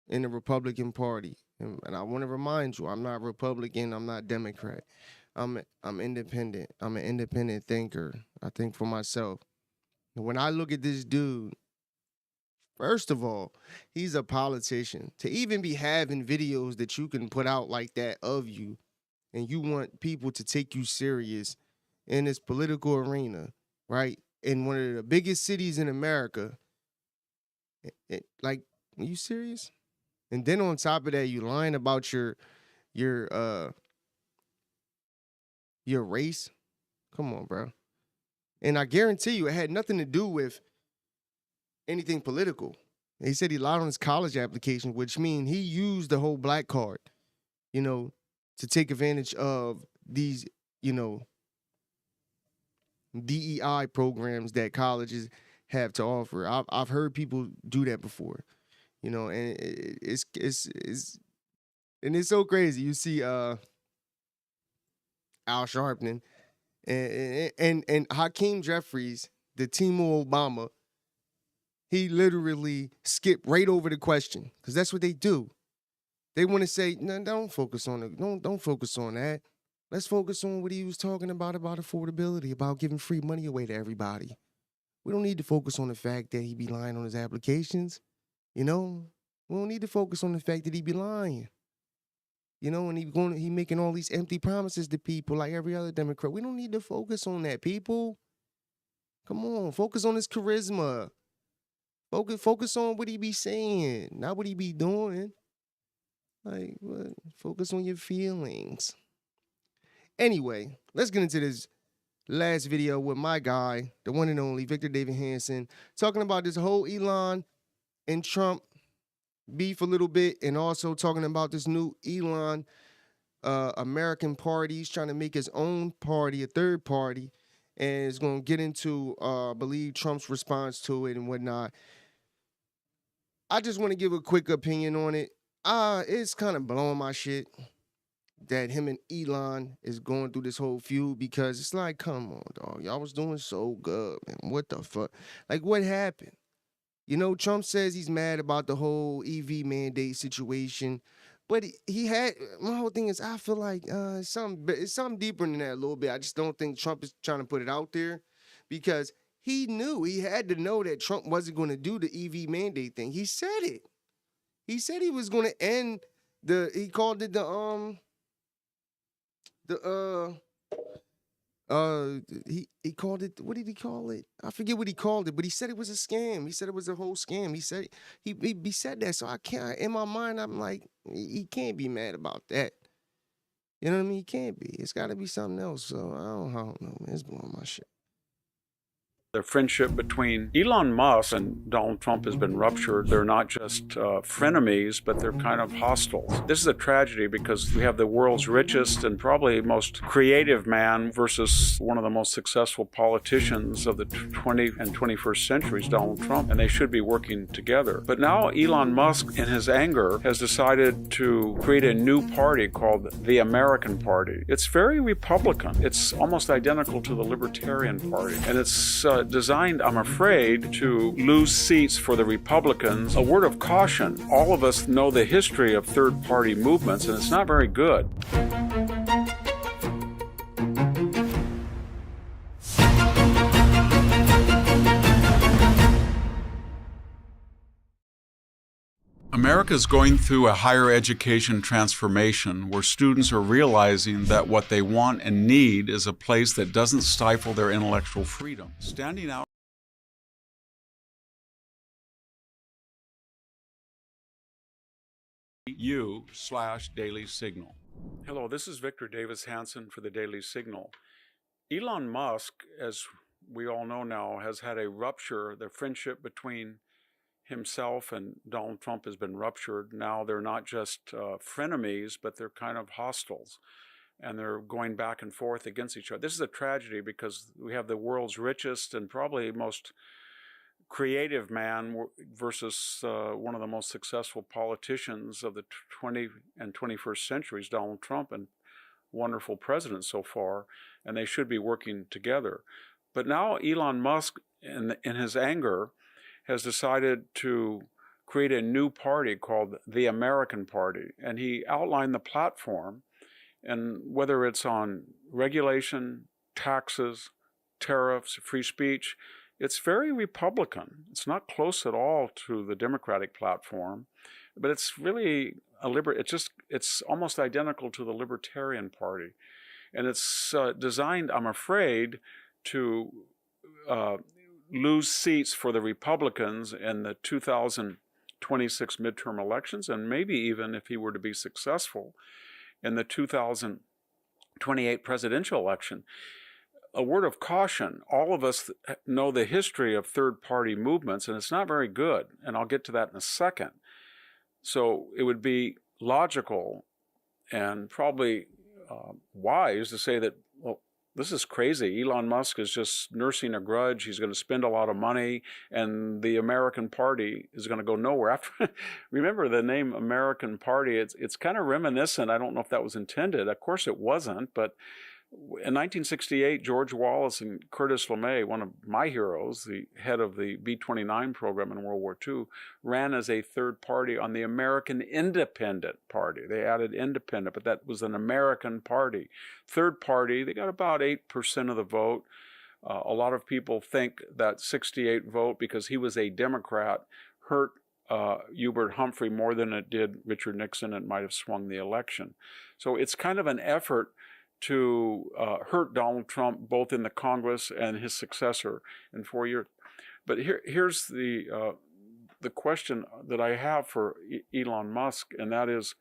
in the Republican Party, and I want to remind you, I'm not Republican, I'm not Democrat, I'm independent, I'm an independent thinker. I think for myself. When I look at this dude, first of all, he's a politician. To even be having videos that you can put out like that of you, and you want people to take you serious in this political arena, right? In one of the biggest cities in America, like, are you serious? And then on top of that, you lying about your race. Come on, bro. And I guarantee you, it had nothing to do with anything political. He said he lied on his college application, which means he used the whole black card, you know, to take advantage of these, you know, DEI programs that colleges have to offer. I've heard people do that before, you know, and it's so crazy. You see Al Sharpton and Hakeem Jeffries, the Timo Obama, he literally skipped right over the question because that's what they do. They want to say, no, don't focus on it. Don't focus on that. Let's focus on what he was talking about affordability, about giving free money away to everybody. We don't need to focus on the fact that he be lying on his applications. You know, we don't need to focus on the fact that he be lying. You know, and he making all these empty promises to people like every other Democrat. We don't need to focus on that, people. Come on, focus on his charisma. Focus on what he be saying, not what he be doing. Like, what? Focus on your feelings. Anyway, let's get into this last video with my guy, the one and only Victor David Hanson, talking about this whole Elon and Trump beef a little bit, and also talking about this new Elon American party. He's trying to make his own party, a third party, and is going to get into, I believe, Trump's response to it and whatnot. I just want to give a quick opinion on it. It's kind of blowing my shit that him and Elon is going through this whole feud, because it's like, come on, dog. Y'all was doing so good, man. What the fuck? Like, what happened? You know, Trump says he's mad about the whole EV mandate situation, but he had, my whole thing is, I feel like it's something deeper than that a little bit. I just don't think Trump is trying to put it out there, because he had to know that Trump wasn't going to do the EV mandate thing. He said it. He said he was going to end he called it he called it, what did he call it? I forget what he called it, but he said it was a scam. He said it was a whole scam. He said he said that. So I can't, in my mind, I'm like, he can't be mad about that. You know what I mean? He can't be. It's got to be something else. So I don't know, man. It's blowing my shit. The friendship between Elon Musk and Donald Trump has been ruptured. They're not just frenemies, but they're kind of hostile. This is a tragedy because we have the world's richest and probably most creative man versus one of the most successful politicians of the 20th and 21st centuries, Donald Trump, and they should be working together. But now Elon Musk, in his anger, has decided to create a new party called the American Party. It's very Republican. It's almost identical to the Libertarian Party, and it's designed, I'm afraid, to lose seats for the Republicans. A word of caution, all of us know the history of third-party movements, and it's not very good. America is going through a higher education transformation where students are realizing that what they want and need is a place that doesn't stifle their intellectual freedom. Standing out U/Daily Signal. Hello, this is Victor Davis Hanson for the Daily Signal. Elon Musk, as we all know now, has had a rupture. The friendship between himself and Donald Trump has been ruptured. Now they're not just frenemies, but they're kind of hostiles, and they're going back and forth against each other. This is a tragedy because we have the world's richest and probably most creative man versus one of the most successful politicians of the 20th and 21st centuries, Donald Trump, and wonderful president so far, and they should be working together. But now Elon Musk, in his anger, has decided to create a new party called the American Party. And he outlined the platform, and whether it's on regulation, taxes, tariffs, free speech, it's very Republican. It's not close at all to the Democratic platform, but it's really it's almost identical to the Libertarian Party. And it's designed, I'm afraid, to lose seats for the Republicans in the 2026 midterm elections, and maybe even, if he were to be successful, in the 2028 presidential election. A word of caution, all of us know the history of third-party movements, and it's not very good, and I'll get to that in a second. So it would be logical and probably wise to say that, well, this is crazy. Elon Musk is just nursing a grudge. He's going to spend a lot of money, and the American Party is going to go nowhere. After, remember the name American Party, it's kind of reminiscent. I don't know if that was intended. Of course it wasn't, but in 1968, George Wallace and Curtis LeMay, one of my heroes, the head of the B-29 program in World War II, ran as a third party on the American Independent Party. They added independent, but that was an American party. Third party, they got about 8% of the vote. A lot of people think that 68 vote, because he was a Democrat, hurt Hubert Humphrey more than it did Richard Nixon. It might have swung the election. So it's kind of an effort to hurt Donald Trump, both in the Congress and his successor in 4 years. But here's the question that I have for Elon Musk, and that is,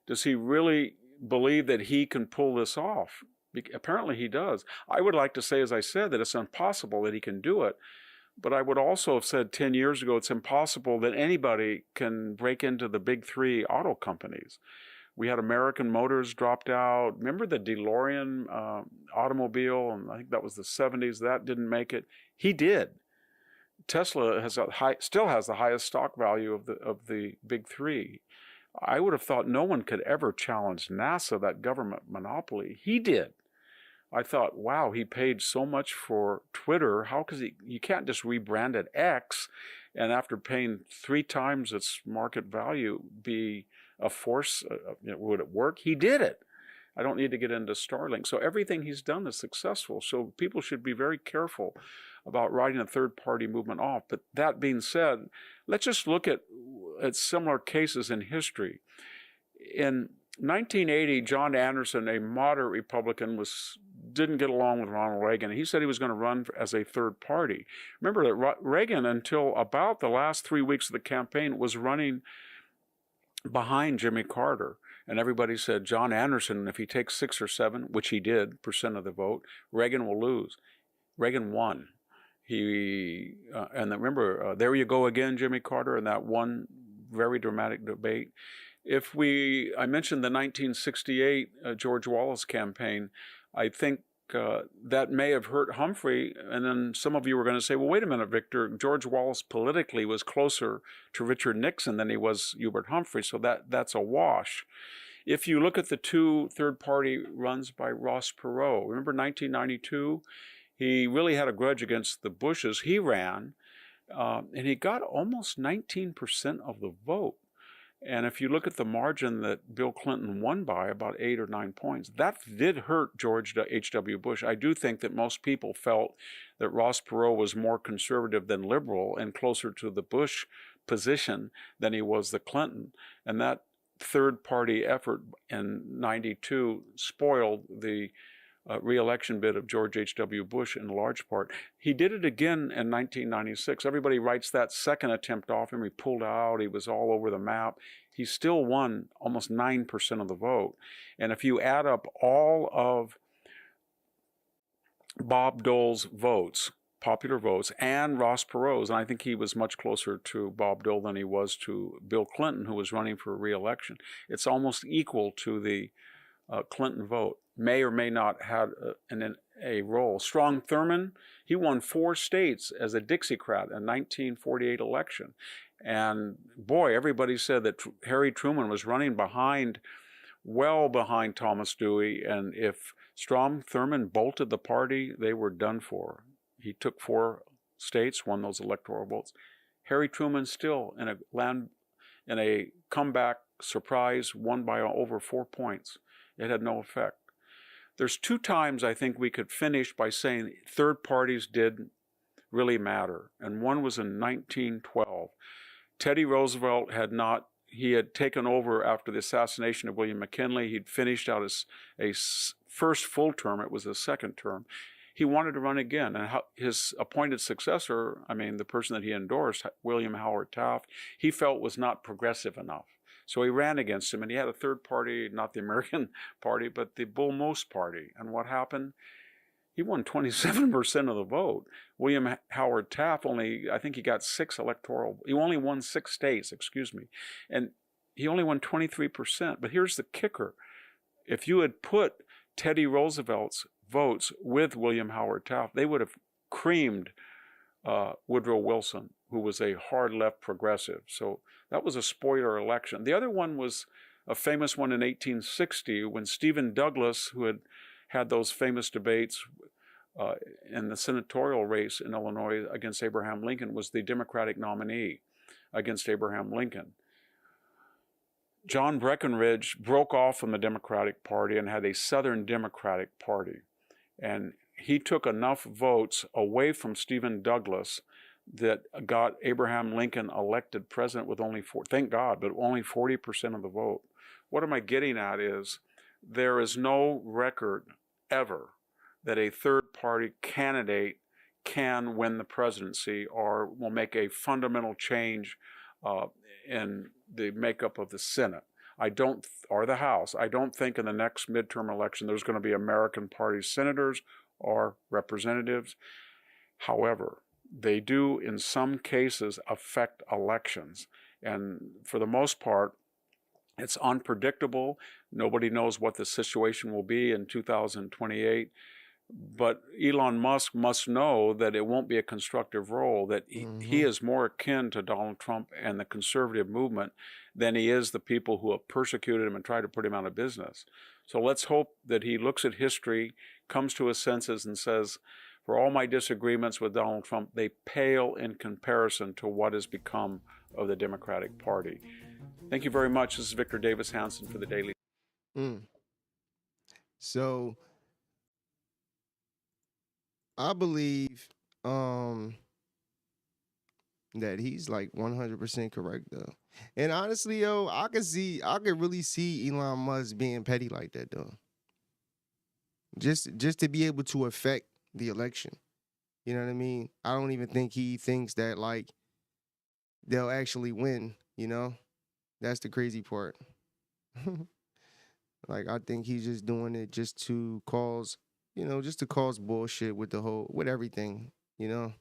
does he really believe that he can pull this off? Apparently he does. I would like to say, as I said, that it's impossible that he can do it, But I would also have said 10 years ago, it's impossible that anybody can break into the big three auto companies. We had American Motors dropped out. Remember the DeLorean automobile? And I think that was the 70s. That didn't make it. He did. Tesla still has the highest stock value of the big three. I would have thought no one could ever challenge NASA, that government monopoly. He did. I thought, wow, he paid so much for Twitter. How could you can't just rebrand it X and after paying 3 times its market value be a force? Would it work? He did it. I don't need to get into Starlink. So everything he's done is successful. So people should be very careful about writing a third-party movement off. But that being said, let's just look at similar cases in history. In 1980, John Anderson, a moderate Republican, didn't get along with Ronald Reagan. He said he was going to run as a third party. Remember that Reagan, until about the last 3 weeks of the campaign, was running behind Jimmy Carter. And everybody said, John Anderson, if he takes 6 or 7, which he did, % of the vote, Reagan will lose. Reagan won. And remember, there you go again, Jimmy Carter, in that one very dramatic debate. I mentioned the 1968 George Wallace campaign. I think that may have hurt Humphrey. And then some of you were going to say, well, wait a minute, Victor, George Wallace politically was closer to Richard Nixon than he was Hubert Humphrey. So that's a wash. If you look at the 2 third-party runs by Ross Perot, remember 1992? He really had a grudge against the Bushes. He ran, and he got almost 19% of the vote. And if you look at the margin that Bill Clinton won by, about 8 or 9 points, that did hurt George H.W. Bush. I do think that most people felt that Ross Perot was more conservative than liberal and closer to the Bush position than he was the Clinton. And that third-party effort in 92 spoiled the re-election bid of George H.W. Bush in large part. He did it again in 1996. Everybody writes that second attempt off him. He pulled out. He was all over the map. He still won almost 9% of the vote. And if you add up all of Bob Dole's votes, popular votes, and Ross Perot's, and I think he was much closer to Bob Dole than he was to Bill Clinton, who was running for re-election, it's almost equal to the Clinton vote. May or may not have a role. Strom Thurmond, he won 4 states as a Dixiecrat in 1948 election. And boy, everybody said that Harry Truman was running well behind Thomas Dewey. And if Strom Thurmond bolted the party, they were done for. He took 4 states, won those electoral votes. Harry Truman still in a comeback surprise, won by over 4 points. It had no effect. There's 2 times I think we could finish by saying third parties did really matter. And one was in 1912. Teddy Roosevelt had taken over after the assassination of William McKinley. He'd finished out a first full term. It was his second term. He wanted to run again. And his appointed successor, the person that he endorsed, William Howard Taft, he felt was not progressive enough. So he ran against him, and he had a third party, not the American Party, but the Bull Moose Party. And what happened? He won 27% of the vote. William Howard Taft I think he got he only won 6 states, and he only won 23%. But here's the kicker. If you had put Teddy Roosevelt's votes with William Howard Taft, they would have creamed Woodrow Wilson, who was a hard left progressive. So that was a spoiler election. The other one was a famous one in 1860 when Stephen Douglas, who had those famous debates in the senatorial race in Illinois against Abraham Lincoln, was the Democratic nominee against Abraham Lincoln. John Breckinridge broke off from the Democratic Party and had a Southern Democratic Party. And he took enough votes away from Stephen Douglas that got Abraham Lincoln elected president with only thank God, but only 40% of the vote. What am I getting at is there is no record ever that a third-party candidate can win the presidency or will make a fundamental change in the makeup of the Senate. Or the House. I don't think in the next midterm election there's going to be American Party senators or representatives. However, they do in some cases affect elections. And for the most part, it's unpredictable. Nobody knows what the situation will be in 2028. But Elon Musk must know that it won't be a constructive role, that he is more akin to Donald Trump and the conservative movement than he is the people who have persecuted him and tried to put him out of business. So let's hope that he looks at history, comes to his senses, and says, for all my disagreements with Donald Trump, they pale in comparison to what has become of the Democratic Party. Thank you very much. This is Victor Davis Hanson for the Daily. So I believe that he's like 100% correct though. And honestly, yo, I could really see Elon Musk being petty like that though. Just to be able to affect the election. You know what I mean? I don't even think he thinks that like they'll actually win, you know? That's the crazy part. Like I think he's just doing it just to cause, just to cause bullshit with everything, you know?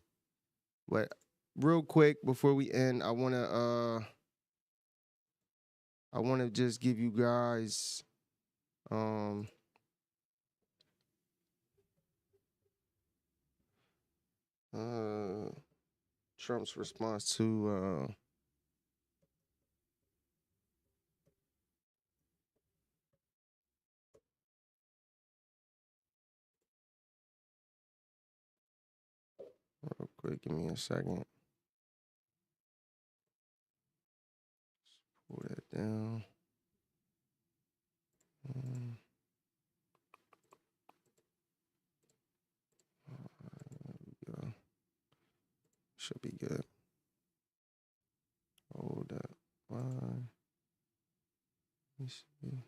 But real quick before we end, I want to just give you guys Trump's response to real quick, give me a second. Pull that down. There we go. Should be good. Hold up. Let me see.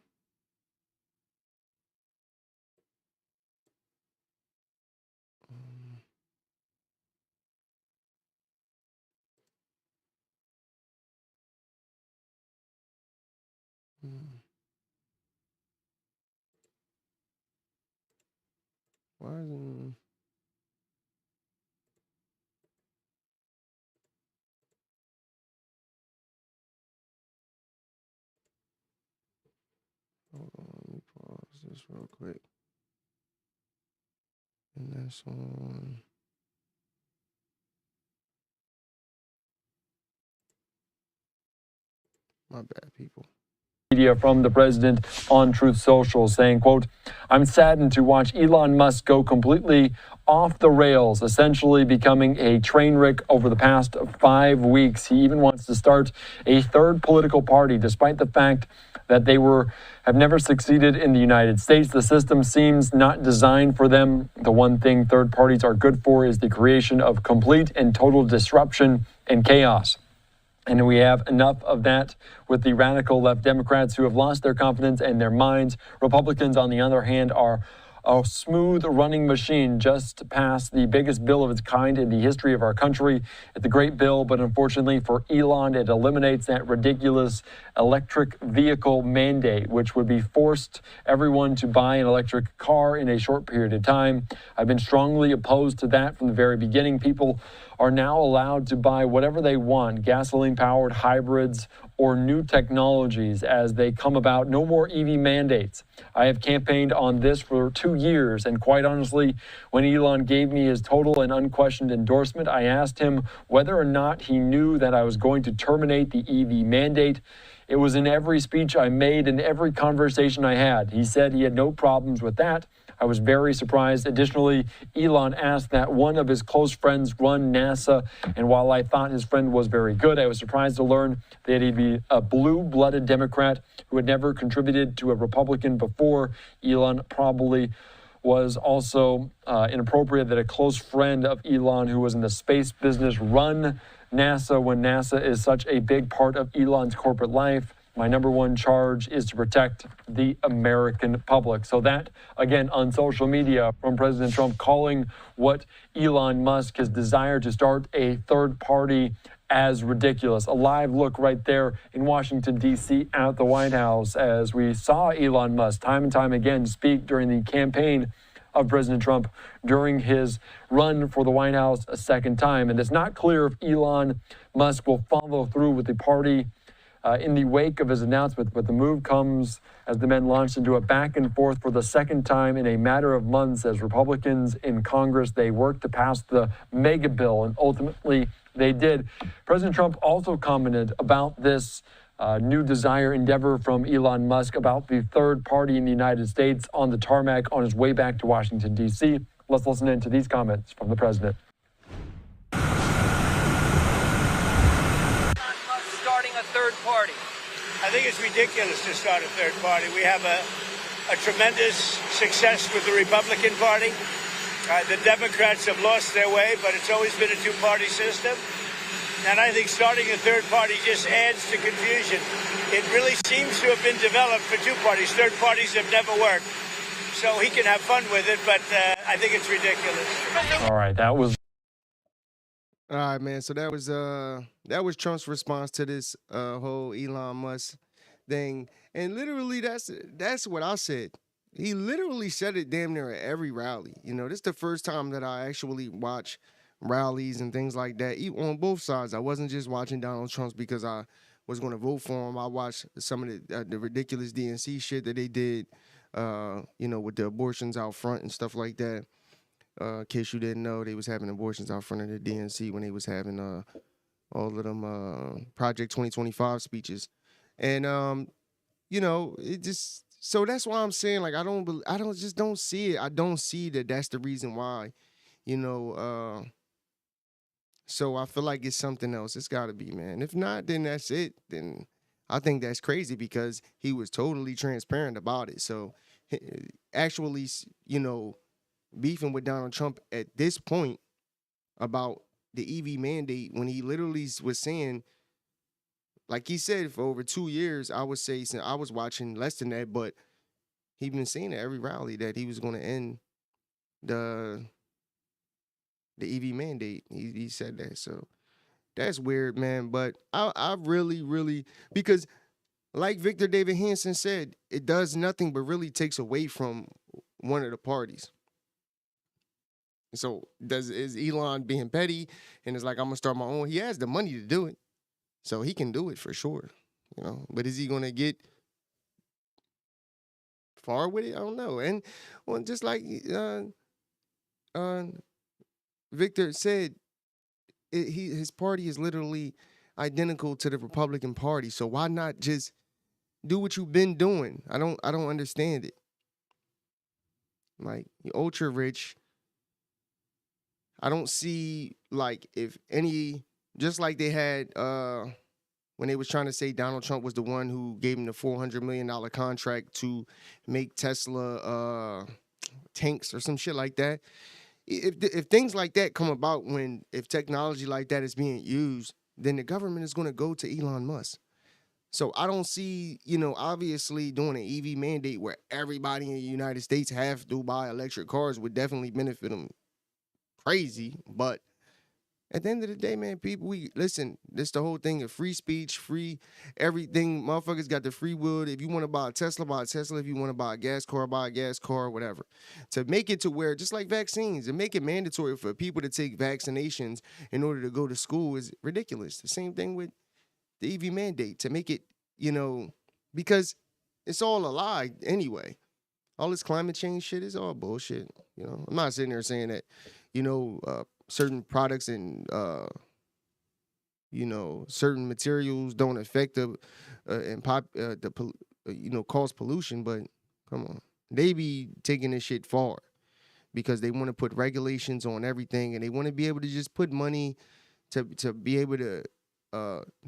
Why isn't... Hold on, let me pause this real quick. And that's on... My bad, people. Media from the president on Truth Social saying, quote, I'm saddened to watch Elon Musk go completely off the rails, essentially becoming a train wreck over the past 5 weeks. He even wants to start a third political party, despite the fact that they have never succeeded in the United States. The system seems not designed for them. The one thing third parties are good for is the creation of complete and total disruption and chaos. And we have enough of that with the radical left Democrats who have lost their confidence and their minds. Republicans, on the other hand, are a smooth running machine, just passed the biggest bill of its kind in the history of our country. It's a great bill, but unfortunately for Elon, it eliminates that ridiculous electric vehicle mandate, which would be forced everyone to buy an electric car in a short period of time. I've been strongly opposed to that from the very beginning. People are now allowed to buy whatever they want, gasoline-powered hybrids or new technologies as they come about. No more EV mandates. I have campaigned on this for 2 years, and quite honestly, when Elon gave me his total and unquestioned endorsement, I asked him whether or not he knew that I was going to terminate the EV mandate. It was in every speech I made and every conversation I had. He said he had no problems with that. I was very surprised. Additionally, Elon asked that one of his close friends run NASA, and while I thought his friend was very good, I was surprised to learn that he'd be a blue-blooded Democrat who had never contributed to a Republican before. Elon probably was also inappropriate that a close friend of Elon who was in the space business run NASA when NASA is such a big part of Elon's corporate life. My number one charge is to protect the American public. So that, again, on social media from President Trump calling what Elon Musk, his desire to start a third party, as ridiculous. A live look right there in Washington, D.C. at the White House as we saw Elon Musk time and time again speak during the campaign of President Trump during his run for the White House a second time. And it's not clear if Elon Musk will follow through with the party in the wake of his announcement, but the move comes as the men launched into a back and forth for the second time in a matter of months as Republicans in Congress, they worked to pass the mega bill, and ultimately they did. President Trump also commented about this new desire endeavor from Elon Musk about the third party in the United States on the tarmac on his way back to Washington, D.C. Let's listen in to these comments from the president. Starting a third party. I think it's ridiculous to start a third party. We have a tremendous success with the Republican Party. The Democrats have lost their way, but it's always been a two-party system. And I think starting a third party just adds to confusion. It really seems to have been developed for two parties. Third parties have never worked. So he can have fun with it, but I think it's ridiculous. All right, that was. All right, man. So that was Trump's response to this whole Elon Musk thing, and literally that's what I said. He literally said it damn near at every rally. You know, this is the first time that I actually watch rallies and things like that on both sides. I wasn't just watching Donald Trump's because I was going to vote for him. I watched some of the ridiculous DNC shit that they did, you know, with the abortions out front and stuff like that. In case you didn't know, they was having abortions out front of the DNC when they was having all of them Project 2025 speeches, and you know, it just, so that's why I'm saying, like, I don't see it. I don't see that that's the reason why, you know. So I feel like it's something else. It's got to be, man. If not, then that's it. Then I think that's crazy because he was totally transparent about it. So actually, you know, beefing with Donald Trump at this point about the EV mandate when he literally was saying, like he said, for over 2 years, I would say, since I was watching less than that, but he's been saying at every rally that he was going to end the EV mandate. He said that. So that's weird, man. But I really, because like Victor David Hanson said, it does nothing but really takes away from one of the parties. So is Elon being petty and it's like, I'm gonna start my own? He has the money to do it, so he can do it for sure, you know. But is he gonna get far with it? I don't know. And well, just like Victor said, his party is literally identical to the Republican Party. So why not just do what you've been doing? I don't understand it. Like, you're ultra rich. I don't see, like, if any, just like they had when they was trying to say Donald Trump was the one who gave him the $400 million contract to make Tesla tanks or some shit like that. If things like that come about if technology like that is being used, then the government is going to go to Elon Musk. So I don't see, you know, obviously doing an EV mandate where everybody in the United States have to buy electric cars would definitely benefit them crazy. But at the end of the day, man, people, listen, this the whole thing of free speech, free everything. Motherfuckers got the free will. If you want to buy a Tesla, buy a Tesla. If you want to buy a gas car, buy a gas car, whatever. To make it to where, just like vaccines, and make it mandatory for people to take vaccinations in order to go to school is ridiculous. The same thing with the EV mandate, to make it, you know, because it's all a lie anyway. All this climate change shit is all bullshit. You know, I'm not sitting there saying that, you know, certain products and you know, certain materials don't affect cause pollution, but come on, they be taking this shit far because they want to put regulations on everything, and they want to be able to just put money to be able to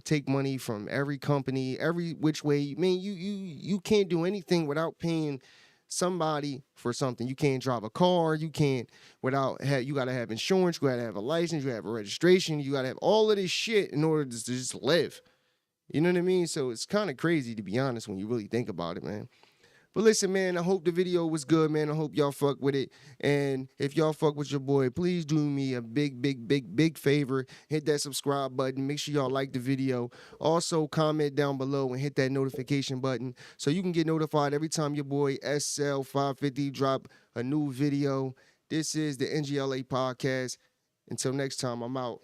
take money from every company, every which way. I mean, you can't do anything without paying somebody for something. You can't drive a car. You can't without you got to have insurance. You got to have a license. You have a registration. You got to have all of this shit in order to just live. You know what I mean? So it's kind of crazy, to be honest, when you really think about it, man. But listen, man, I hope the video was good, man. I hope y'all fuck with it. And if y'all fuck with your boy, please do me a big favor. Hit that subscribe button. Make sure y'all like the video. Also, comment down below and hit that notification button so you can get notified every time your boy SL550 drop a new video. This is the N.G.L.A. podcast. Until next time, I'm out.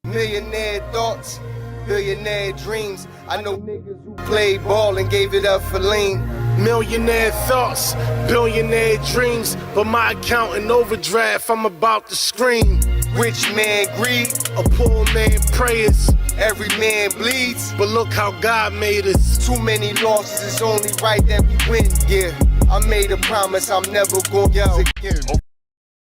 Millionaire thoughts, billionaire dreams. I know niggas who played ball and gave it up for lean. Millionaire thoughts, billionaire dreams, but my account in overdraft, I'm about to scream. Rich man greed, a poor man prayers. Every man bleeds, but look how God made us. Too many losses, it's only right that we win. Yeah, I made a promise I'm never gonna lose again.